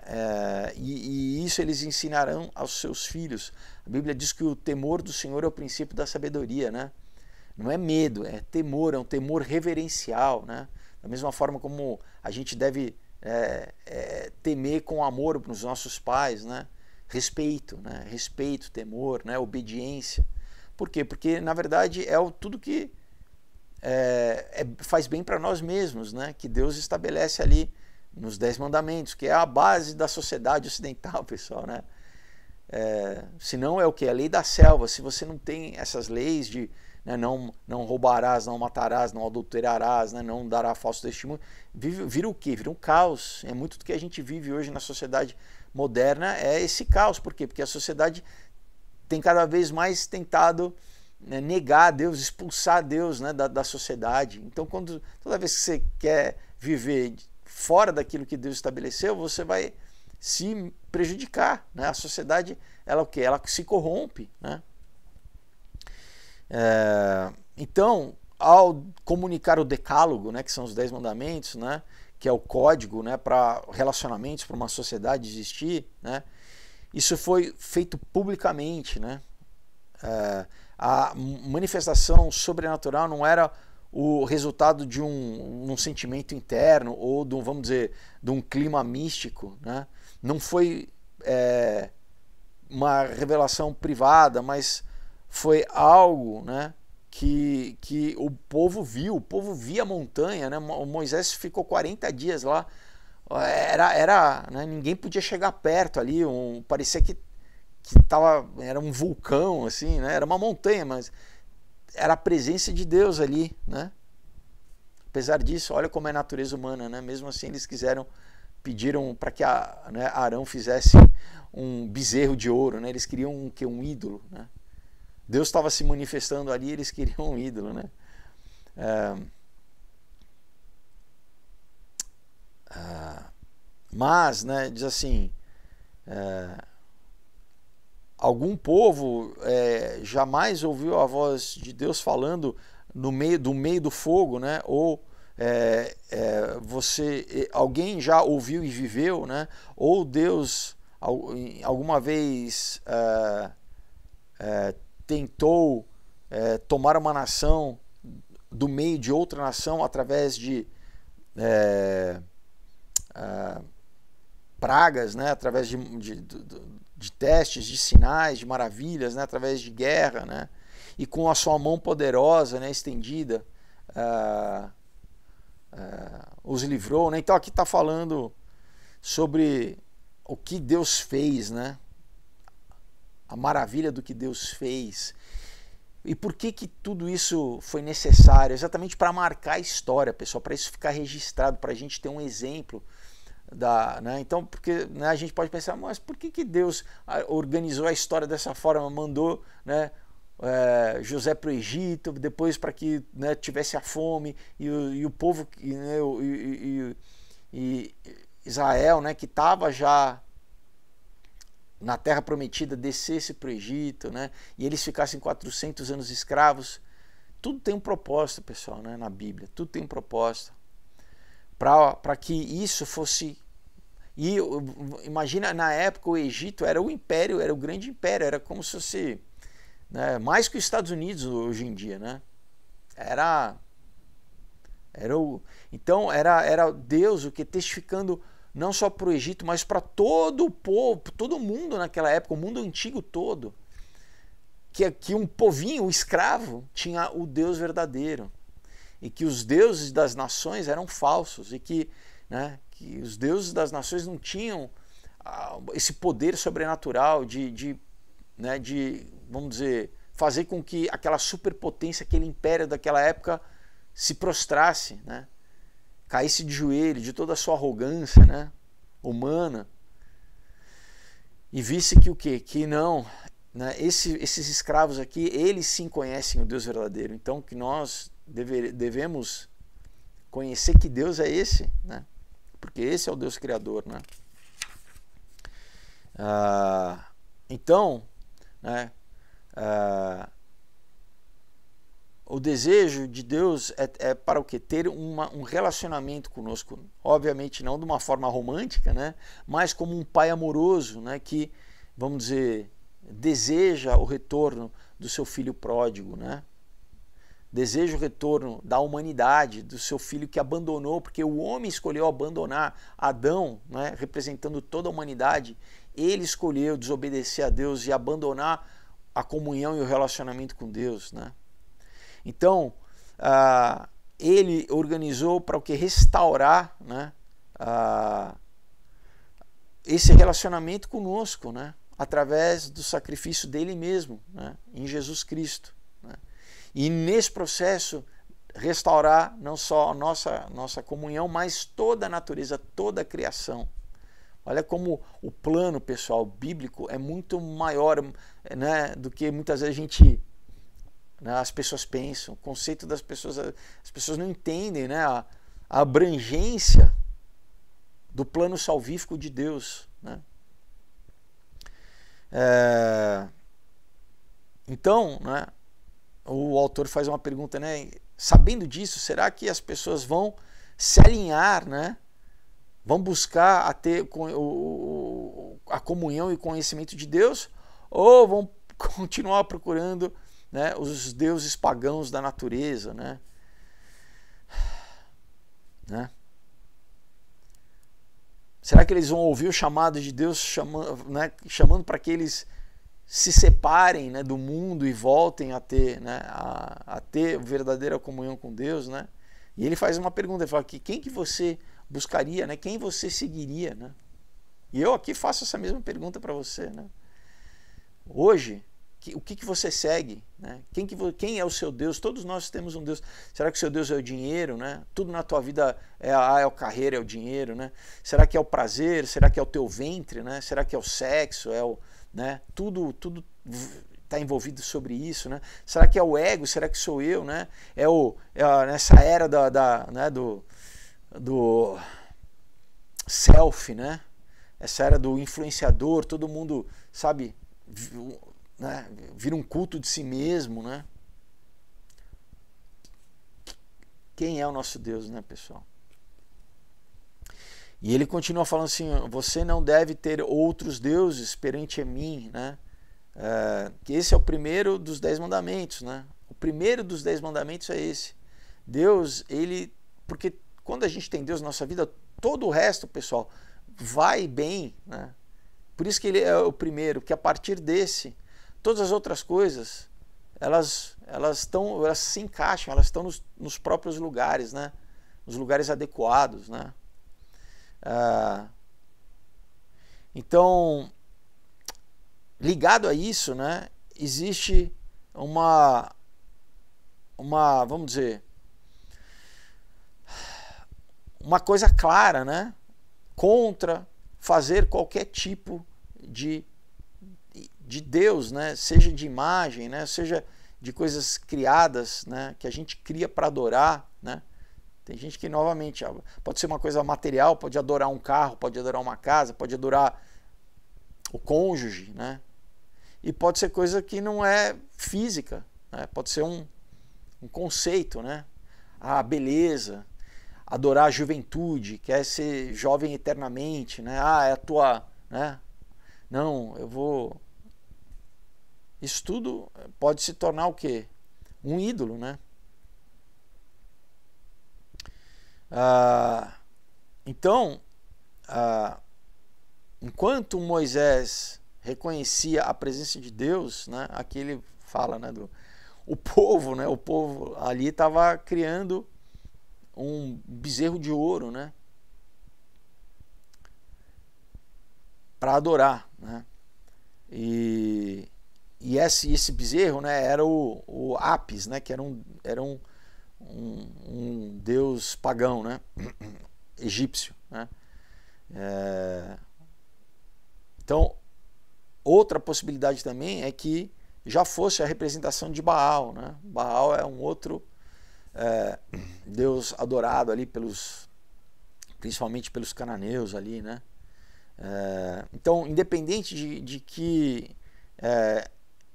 E isso eles ensinarão aos seus filhos. A Bíblia diz que o temor do Senhor é o princípio da sabedoria, né? Não é medo, é temor, é um temor reverencial, né? Da mesma forma como a gente deve temer com amor para os nossos pais, né? Respeito, né? Respeito, temor, né? Obediência. Por quê? Porque na verdade é tudo que faz bem para nós mesmos, né? Que Deus estabelece ali nos 10 mandamentos, que é a base da sociedade ocidental, pessoal, né? Senão é o que? A lei da selva. Se você não tem essas leis de, né, não roubarás, não matarás, não adulterarás, né, não dará falso testemunho, vira o quê? Vira um caos. É muito do que a gente vive hoje na sociedade moderna, é esse caos. Por quê? Porque a sociedade tem cada vez mais tentado, né, negar Deus, expulsar Deus, né, da sociedade. Então, toda vez que você quer viver fora daquilo que Deus estabeleceu, você vai se prejudicar, né? A sociedade, ela o quê? Ela se corrompe, né? Então, ao comunicar o decálogo, né, que são os 10 mandamentos, né, que é o código, né, para relacionamentos, para uma sociedade existir, né, isso foi feito publicamente, né? A manifestação sobrenatural não era o resultado de um sentimento interno ou vamos dizer, de um clima místico, né? Não foi uma revelação privada, mas foi algo, né, que o povo via a montanha, né? O Moisés ficou 40 dias lá, né, ninguém podia chegar perto ali, parecia que era um vulcão, assim, né? Era uma montanha, mas era a presença de Deus ali, né? Apesar disso, olha como é a natureza humana, né? Mesmo assim eles pediram para que Arão fizesse um bezerro de ouro, né? Eles queriam um ídolo, né? Deus estava se manifestando ali, eles queriam um ídolo, né? Mas, né, diz assim, algum povo jamais ouviu a voz de Deus falando no meio do fogo, né? Ou alguém já ouviu e viveu, né? Ou Deus alguma vez tentou tomar uma nação do meio de outra nação através de pragas, né? Através de testes, de sinais, de maravilhas, né? Através de guerra, né? E com a sua mão poderosa, né, estendida, os livrou, né? Então aqui está falando sobre o que Deus fez, né? A maravilha do que Deus fez. E por que tudo isso foi necessário? Exatamente para marcar a história, pessoal, para isso ficar registrado, para a gente ter um exemplo. Né? Então, porque, né, a gente pode pensar, mas por que Deus organizou a história dessa forma, mandou, né, José para o Egito, depois para que, né, tivesse a fome e o povo, né, e Israel, né, que estava já na Terra Prometida, descesse para o Egito, né, e eles ficassem 400 anos escravos. Tudo tem um propósito, pessoal, né, na Bíblia, tudo tem um propósito. Para que isso fosse... E imagina, na época o Egito era o império, era o grande império, era como se fosse, né, mais que os Estados Unidos hoje em dia, né? Então era Deus o que testificando não só para o Egito, mas para todo o povo, todo mundo naquela época, o mundo antigo todo, que um povinho, o escravo, tinha o Deus verdadeiro, e que os deuses das nações eram falsos, e que os deuses das nações não tinham esse poder sobrenatural de, vamos dizer, fazer com que aquela superpotência, aquele império daquela época se prostrasse, né? Caísse de joelho, de toda a sua arrogância, né, humana, e visse que o quê? Que não, né, esses escravos aqui, eles sim conhecem o Deus verdadeiro. Então que nós devemos conhecer que Deus é esse, né? Porque esse é o Deus criador, né? Então, né, o desejo de Deus é para o quê? Ter um relacionamento conosco, obviamente não de uma forma romântica, né, mas como um pai amoroso, né, que, vamos dizer, deseja o retorno do seu filho pródigo, né? Deseja o retorno da humanidade, do seu filho que abandonou, porque o homem escolheu abandonar Adão, né, representando toda a humanidade. Ele escolheu desobedecer a Deus e abandonar a comunhão e o relacionamento com Deus, né? Então, ele organizou para o que? Restaurar, né, esse relacionamento conosco, né, através do sacrifício dele mesmo, né, em Jesus Cristo, né? E nesse processo restaurar não só a nossa comunhão, mas toda a natureza, toda a criação. Olha como o plano, pessoal, bíblico é muito maior, né, do que muitas vezes as pessoas pensam. O conceito das pessoas, as pessoas não entendem, né, a abrangência do plano salvífico de Deus, né? Então, né, o autor faz uma pergunta, né? Sabendo disso, será que as pessoas vão se alinhar, né? Vão buscar a ter a comunhão e conhecimento de Deus, ou vão continuar procurando, né, os deuses pagãos da natureza, né? Será que eles vão ouvir o chamado de Deus chamando para que eles se separem, né, do mundo e voltem a ter, né, a ter verdadeira comunhão com Deus, né? E ele faz uma pergunta, ele fala que quem que você buscaria, né? Quem você seguiria, né? E eu aqui faço essa mesma pergunta para você, né? Hoje, o que você segue, né? Quem é o seu Deus? Todos nós temos um Deus. Será que o seu Deus é o dinheiro, né? Tudo na tua vida é a carreira, é o dinheiro, né? Será que é o prazer? Será que é o teu ventre, né? Será que é o sexo? É o, né? Tudo está envolvido sobre isso, né? Será que é o ego? Será que sou eu, né? Nessa era né, do self, né? Essa era do influenciador, todo mundo, sabe, né, vira um culto de si mesmo, né? Quem é o nosso Deus, né, pessoal? E ele continua falando assim: você não deve ter outros deuses perante a mim, né? Que esse é o primeiro dos 10 mandamentos, né? O primeiro dos 10 mandamentos é esse. Deus, porque quando a gente tem Deus na nossa vida, todo o resto, pessoal, vai bem, né? Por isso que ele é o primeiro, que a partir desse, todas as outras coisas, elas se encaixam, elas estão nos próprios lugares, né? Nos lugares adequados, né? Então, ligado a isso, né, existe vamos dizer, uma coisa clara, né, contra fazer qualquer tipo de Deus, né, seja de imagem, né, seja de coisas criadas, né, que a gente cria para adorar, né. Tem gente que, novamente, pode ser uma coisa material, pode adorar um carro, pode adorar uma casa, pode adorar o cônjuge, né? E pode ser coisa que não é física, né? Pode ser um conceito, né? A beleza, adorar a juventude, quer ser jovem eternamente, né? É a tua, né? Não, eu vou... Isso tudo pode se tornar o quê? Um ídolo, né? Então, enquanto Moisés reconhecia a presença de Deus, né, aqui ele fala, né, o povo, né, o povo ali estava criando um bezerro de ouro, né, para adorar, né, e esse bezerro, né, era o Apis, né, que era um deus pagão, né, egípcio, né. Então, outra possibilidade também é que já fosse a representação de Baal, né? Baal é um outro deus adorado ali principalmente pelos cananeus ali, né? Então, independente de que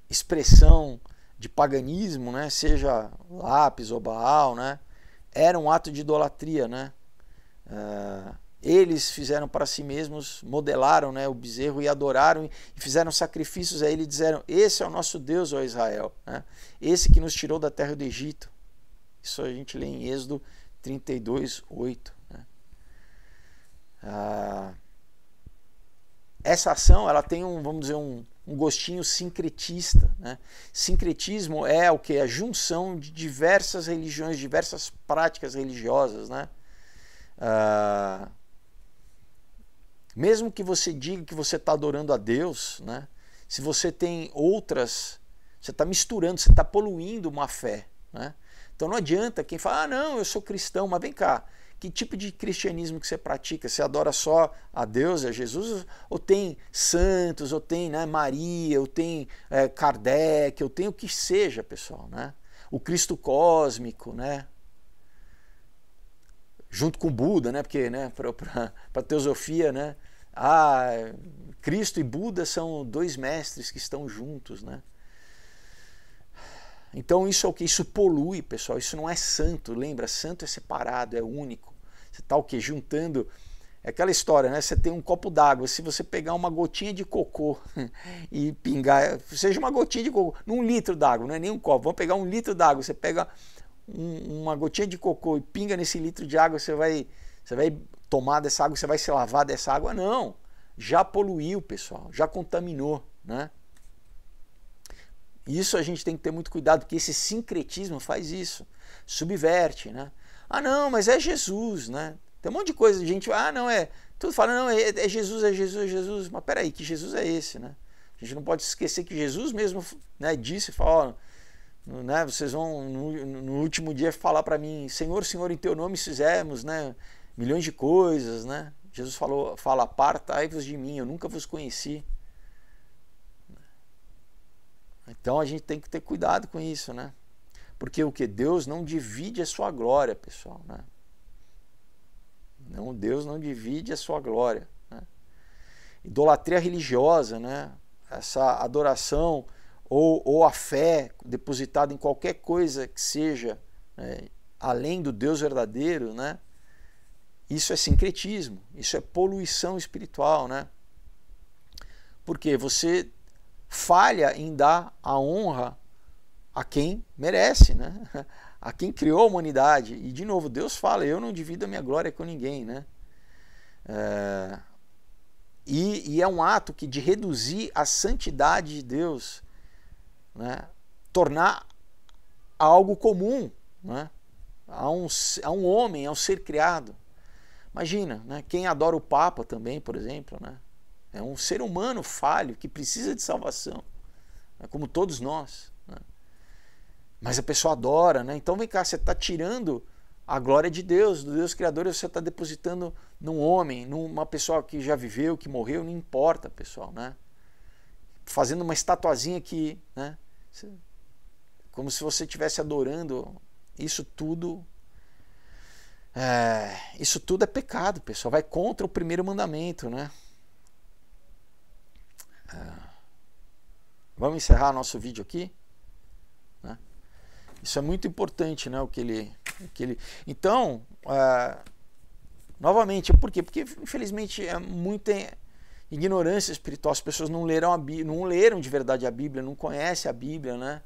expressão de paganismo, né, seja Lápis ou Baal, né, era um ato de idolatria, né? Eles fizeram para si mesmos, modelaram, né, o bezerro e adoraram e fizeram sacrifícios a ele e disseram: esse é o nosso Deus, ó Israel, né? Esse que nos tirou da terra do Egito. Isso a gente lê em Êxodo 32:8. Né? Essa ação ela tem vamos dizer, um gostinho sincretista. Né? Sincretismo é o que? A junção de diversas religiões, diversas práticas religiosas, né? Mesmo que você diga que você está adorando a Deus, né? Se você tem outras, você está misturando, você está poluindo uma fé, né? Então não adianta quem fala: ah, não, eu sou cristão, mas vem cá, que tipo de cristianismo que você pratica? Você adora só a Deus, a Jesus, ou tem santos, ou tem, né, Maria, ou tem Kardec, ou tem o que seja, pessoal, né? O Cristo cósmico, né? Junto com Buda, né? Porque, né, para a teosofia, né, Cristo e Buda são dois mestres que estão juntos, né? Então isso é o que? Isso polui, pessoal. Isso não é santo. Lembra? Santo é separado, é único. Você está o quê? Juntando. É aquela história, né? Você tem um copo d'água. Se você pegar uma gotinha de cocô e pingar, seja uma gotinha de cocô, num litro d'água, não é nem um copo. Vamos pegar 1 litro d'água. Você pega uma gotinha de cocô e pinga nesse litro de água, você vai tomar dessa água, você vai se lavar dessa água? Não. Já poluiu, pessoal. Já contaminou, né? Isso a gente tem que ter muito cuidado, porque esse sincretismo faz isso, subverte, né? Ah, não, mas é Jesus, né? Tem um monte de coisa, de gente, não, tudo fala, não, é Jesus, é Jesus, é Jesus, mas peraí, que Jesus é esse, né? A gente não pode esquecer que Jesus mesmo, né, disse, fala, né, vocês vão no último dia falar para mim: Senhor, Senhor, em teu nome fizemos, né, milhões de coisas, né? Jesus fala: apartai-vos de mim, eu nunca vos conheci. Então a gente tem que ter cuidado com isso, né? Porque o que? Deus não divide a sua glória, pessoal, né? Não, Deus não divide a sua glória, né? Idolatria religiosa, né? Essa adoração ou a fé depositada em qualquer coisa que seja, né, além do Deus verdadeiro, né? Isso é sincretismo, isso é poluição espiritual, né? Porque você falha em dar a honra a quem merece, né? A quem criou a humanidade. E de novo, Deus fala: eu não divido a minha glória com ninguém, né? E é um ato de reduzir a santidade de Deus, né? Tornar algo comum, né? A um homem, a um ser criado. Imagina, né? Quem adora o Papa também, por exemplo, né? É um ser humano falho que precisa de salvação, né? Como todos nós, né? Mas a pessoa adora, né? Então vem cá, você está tirando a glória de Deus, do Deus Criador, você está depositando num homem, numa pessoa que já viveu, que morreu, não importa, pessoal, né? Fazendo uma estatuazinha que, né? Como se você estivesse adorando. Isso tudo é pecado, pessoal. Vai contra o primeiro mandamento, né? Vamos encerrar nosso vídeo aqui, né? Isso é muito importante, né? Então, novamente, por quê? Porque infelizmente é muita ignorância espiritual. As pessoas não leram a Bíblia, não leram de verdade a Bíblia, não conhecem a Bíblia, né?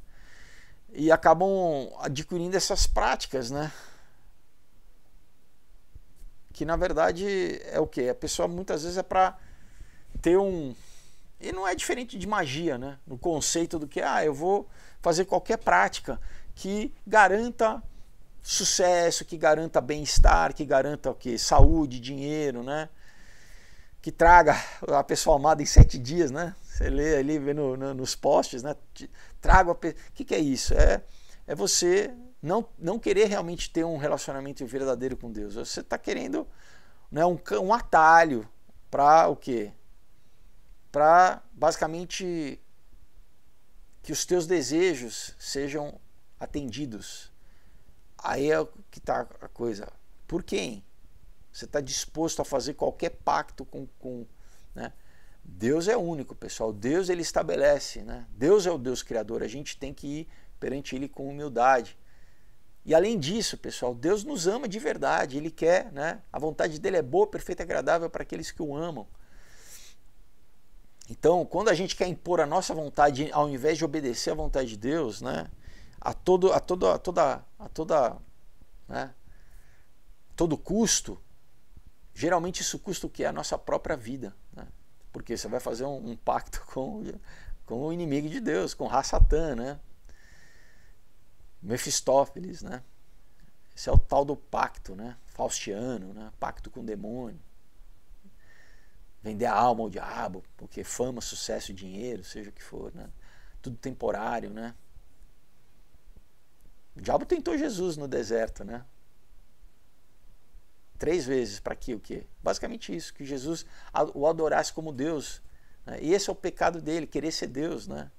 E acabam adquirindo essas práticas, né? Que na verdade é o quê? A pessoa muitas vezes é para ter E não é diferente de magia, né? No conceito do que, eu vou fazer qualquer prática que garanta sucesso, que garanta bem-estar, que garanta o quê? Saúde, dinheiro, né? Que traga a pessoa amada em 7 dias, né? Você lê ali, vê nos posts, né? Traga o que é isso? É você não querer realmente ter um relacionamento verdadeiro com Deus. Você está querendo, né, um atalho para o quê? Para basicamente que os teus desejos sejam atendidos. Aí é que está a coisa. Por quem? Você está disposto a fazer qualquer pacto com né? Deus é único, pessoal. Deus, ele estabelece, né? Deus é o Deus criador. A gente tem que ir perante ele com humildade. E além disso, pessoal, Deus nos ama de verdade. Ele quer, né? A vontade dele é boa, perfeita e agradável para aqueles que o amam. Então, quando a gente quer impor a nossa vontade, ao invés de obedecer à vontade de Deus, né? A todo custo, geralmente isso custa o quê? A nossa própria vida, né? Porque você vai fazer um pacto com o inimigo de Deus, com Satã, né? Mefistófeles, né? Esse é o tal do pacto, né? Faustiano, né? Pacto com o demônio. Vender a alma ao diabo, porque fama, sucesso, dinheiro, seja o que for, né? Tudo temporário, né? O diabo tentou Jesus no deserto, né? 3 vezes para que o quê? Basicamente isso, que Jesus o adorasse como Deus, né? E esse é o pecado dele, querer ser Deus, né?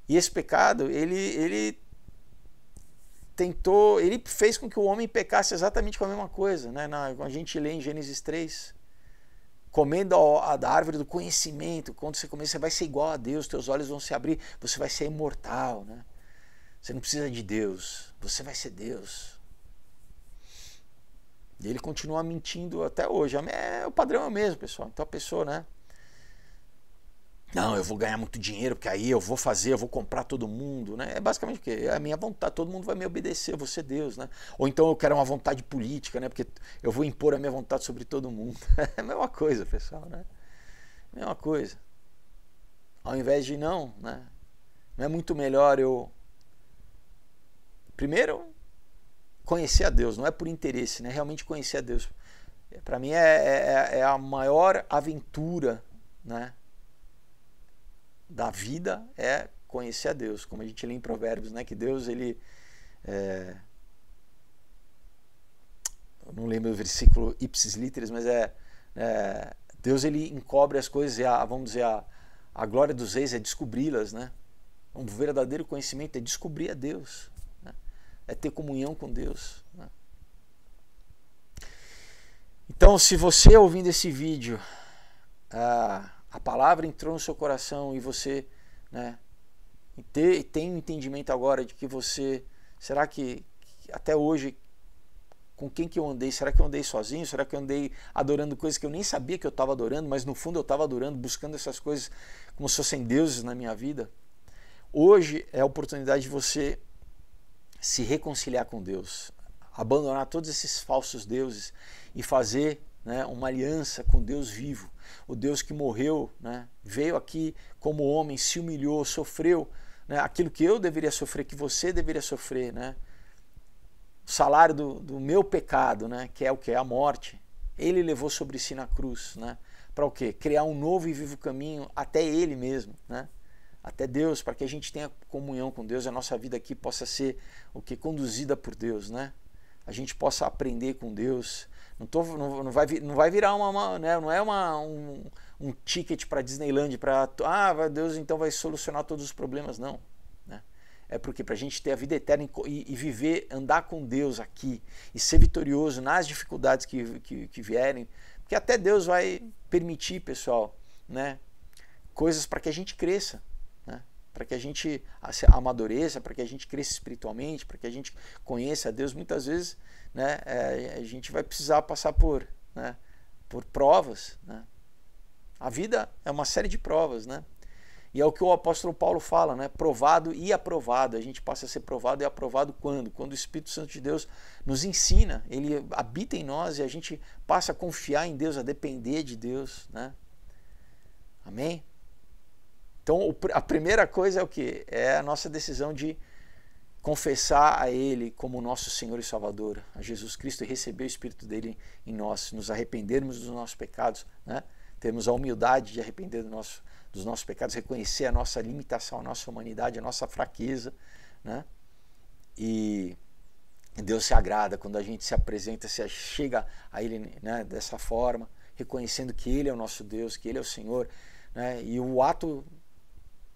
E esse pecado, ele fez com que o homem pecasse exatamente com a mesma coisa, né? A gente lê em Gênesis 3, comendo da árvore do conhecimento, quando você comer, você vai ser igual a Deus, teus olhos vão se abrir, você vai ser imortal, né? Você não precisa de Deus, você vai ser Deus. E ele continua mentindo até hoje. O padrão é o mesmo, pessoal. Então a pessoa, né? Não, eu vou ganhar muito dinheiro, porque aí eu vou comprar todo mundo, né? É basicamente o quê? É a minha vontade, todo mundo vai me obedecer, eu vou ser Deus, né? Ou então eu quero uma vontade política, né? Porque eu vou impor a minha vontade sobre todo mundo. É a mesma coisa, pessoal, né? Mesma coisa. Ao invés de não, né? Não é muito melhor eu primeiro conhecer a Deus, não é por interesse, né? Realmente conhecer a Deus. Para mim é a maior aventura, né, da vida, é conhecer a Deus, como a gente lê em Provérbios, né? Que Deus, ele eu não lembro o versículo ipsis literis, mas Deus, ele encobre as coisas, vamos dizer, a glória dos reis é descobri-las, né? Um verdadeiro conhecimento é descobrir a Deus, né? É ter comunhão com Deus, né? Então, se você ouvindo esse vídeo, a palavra entrou no seu coração e você, né, tem um entendimento agora de que você, será que até hoje, com quem que eu andei? Será que eu andei sozinho? Será que eu andei adorando coisas que eu nem sabia que eu estava adorando, mas no fundo eu estava adorando, buscando essas coisas como se fossem deuses na minha vida? Hoje é a oportunidade de você se reconciliar com Deus, abandonar todos esses falsos deuses e fazer, né, uma aliança com Deus vivo, o Deus que morreu, né, veio aqui como homem, se humilhou, sofreu, né, aquilo que eu deveria sofrer, que você deveria sofrer, né, o salário do meu pecado, né, que é o que? A morte. Ele levou sobre si na cruz, né, para o quê? Criar um novo e vivo caminho até Ele mesmo, né, até Deus, para que a gente tenha comunhão com Deus, a nossa vida aqui possa ser o que? Conduzida por Deus, né? A gente possa aprender com Deus. Não vai virar né? Não é um ticket para Disneyland, para Deus então vai solucionar todos os problemas, não, né? É porque para a gente ter a vida eterna e viver, andar com Deus aqui e ser vitorioso nas dificuldades que vierem, porque até Deus vai permitir, pessoal, né, coisas para que a gente cresça, né, para que a gente amadureça, para que a gente cresça espiritualmente, para que a gente conheça a Deus. Muitas vezes, né, a gente vai precisar passar por provas, né? A vida é uma série de provas, né? E é o que o apóstolo Paulo fala, né? Provado e aprovado. A gente passa a ser provado e aprovado quando? Quando o Espírito Santo de Deus nos ensina, ele habita em nós e a gente passa a confiar em Deus, a depender de Deus, né? Amém? Então, a primeira coisa é o quê? É a nossa decisão de confessar a Ele como nosso Senhor e Salvador, a Jesus Cristo, e receber o Espírito dele em nós, nos arrependermos dos nossos pecados, né? Termos a humildade de arrepender dos nossos pecados, reconhecer a nossa limitação, a nossa humanidade, a nossa fraqueza, né? E Deus se agrada quando a gente se apresenta, se chega a Ele, né, dessa forma, reconhecendo que Ele é o nosso Deus, que Ele é o Senhor, né? E o ato,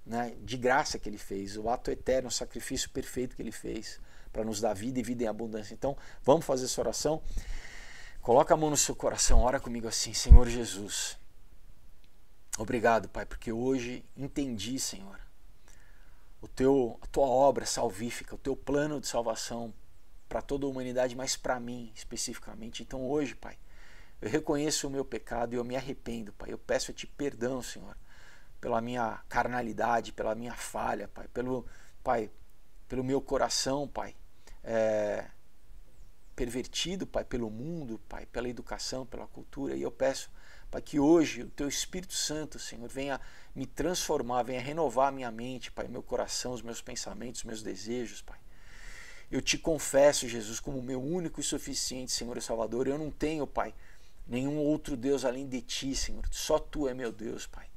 né, de graça que Ele fez, o ato eterno, o sacrifício perfeito que Ele fez para nos dar vida e vida em abundância. Então, vamos fazer essa oração. Coloca a mão no seu coração, ora comigo assim: Senhor Jesus, obrigado, Pai, porque hoje entendi, Senhor, a tua obra salvífica, o teu plano de salvação para toda a humanidade, mas para mim especificamente. Então hoje, Pai, eu reconheço o meu pecado e eu me arrependo, Pai. Eu peço a Ti perdão, Senhor, pela minha carnalidade, pela minha falha, Pai, pelo meu coração, Pai, pervertido, Pai, pelo mundo, Pai, pela educação, pela cultura. E eu peço, Pai, que hoje o Teu Espírito Santo, Senhor, venha me transformar, venha renovar a minha mente, Pai, meu coração, os meus pensamentos, os meus desejos, Pai. Eu Te confesso, Jesus, como meu único e suficiente Senhor e Salvador. Eu não tenho, Pai, nenhum outro Deus além de Ti, Senhor. Só Tu é meu Deus, Pai.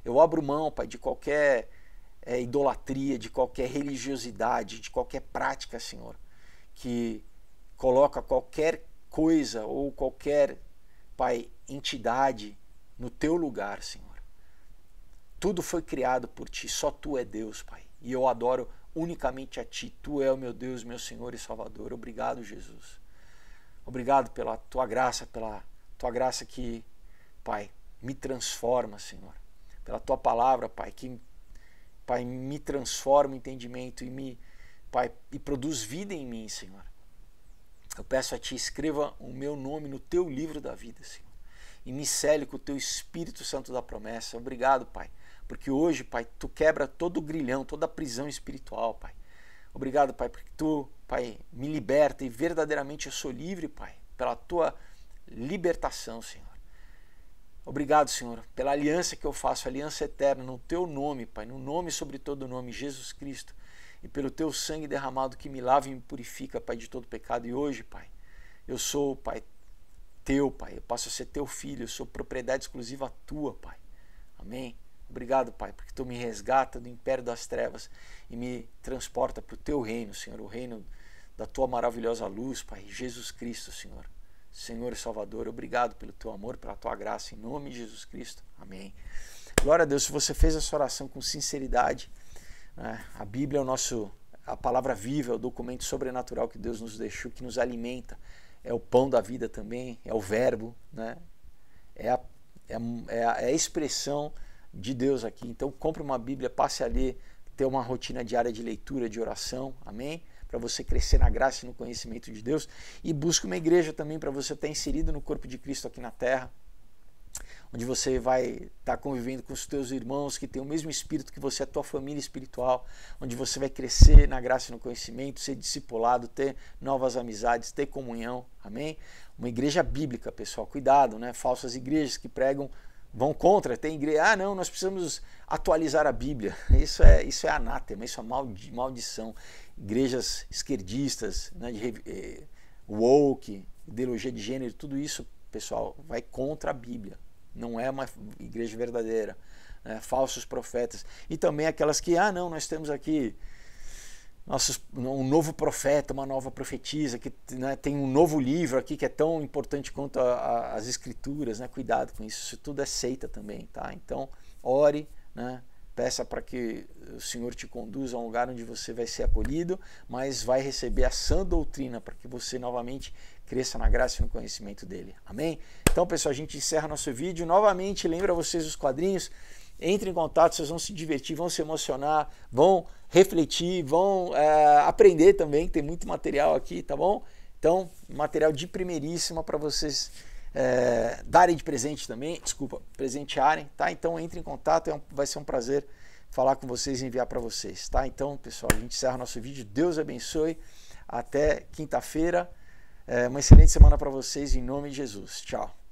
Eu abro mão, Pai, de qualquer idolatria, de qualquer religiosidade, de qualquer prática, Senhor, que coloca qualquer coisa ou qualquer, Pai, entidade no Teu lugar, Senhor. Tudo foi criado por Ti, só Tu é Deus, Pai. E eu adoro unicamente a Ti. Tu é o meu Deus, meu Senhor e Salvador. Obrigado, Jesus. Obrigado pela Tua graça que, Pai, me transforma, Senhor. Pela Tua palavra, Pai, que, Pai, me transforma o entendimento e produz vida em mim, Senhor. Eu peço a Ti, escreva o meu nome no Teu livro da vida, Senhor. E me cele com o Teu Espírito Santo da promessa. Obrigado, Pai, porque hoje, Pai, Tu quebra todo o grilhão, toda a prisão espiritual, Pai. Obrigado, Pai, porque Tu, Pai, me liberta e verdadeiramente eu sou livre, Pai, pela Tua libertação, Senhor. Obrigado, Senhor, pela aliança que eu faço, aliança eterna, no Teu nome, Pai, no nome sobre todo nome, Jesus Cristo, e pelo Teu sangue derramado que me lava e me purifica, Pai, de todo pecado. E hoje, Pai, eu sou, Pai, Teu, Pai, eu passo a ser Teu filho, eu sou propriedade exclusiva Tua, Pai. Amém? Obrigado, Pai, porque Tu me resgata do império das trevas e me transporta para o Teu reino, Senhor, o reino da Tua maravilhosa luz, Pai, Jesus Cristo, Senhor. Senhor e Salvador, obrigado pelo Teu amor, pela Tua graça, em nome de Jesus Cristo. Amém. Glória a Deus. Se você fez essa oração com sinceridade, né, a Bíblia é a palavra viva, é o documento sobrenatural que Deus nos deixou, que nos alimenta. É o pão da vida também, é o verbo, né? É a expressão de Deus aqui. Então compre uma Bíblia, passe a ler, ter uma rotina diária de leitura, de oração, amém? Para você crescer na graça e no conhecimento de Deus. E busque uma igreja também para você estar inserido no corpo de Cristo aqui na terra, onde você vai estar convivendo com os teus irmãos que têm o mesmo espírito que você, a tua família espiritual, onde você vai crescer na graça e no conhecimento, ser discipulado, ter novas amizades, ter comunhão, amém? Uma igreja bíblica, pessoal, cuidado, né? Falsas igrejas que pregam, vão contra, tem igreja, não, nós precisamos atualizar a Bíblia. Isso é anátema, isso é maldição. Igrejas esquerdistas, né, de woke, ideologia de gênero, tudo isso, pessoal, vai contra a Bíblia. Não é uma igreja verdadeira, né? Falsos profetas. E também aquelas que, não, nós temos aqui um novo profeta, uma nova profetisa, que, né, tem um novo livro aqui que é tão importante quanto as escrituras, né? Cuidado com isso, isso tudo é seita também, tá? Então, ore, né? Peça para que o Senhor te conduza a um lugar onde você vai ser acolhido, mas vai receber a sã doutrina para que você novamente cresça na graça e no conhecimento dele. Amém? Então, pessoal, a gente encerra nosso vídeo. Novamente, lembra vocês os quadrinhos. Entrem em contato, vocês vão se divertir, vão se emocionar, vão refletir, vão aprender também, que tem muito material aqui, tá bom? Então, material de primeiríssima para vocês darem de presente também, presentearem, tá? Então entre em contato, vai ser um prazer falar com vocês e enviar para vocês, tá? Então, pessoal, a gente encerra nosso vídeo, Deus abençoe, até quinta-feira, uma excelente semana para vocês, em nome de Jesus, tchau!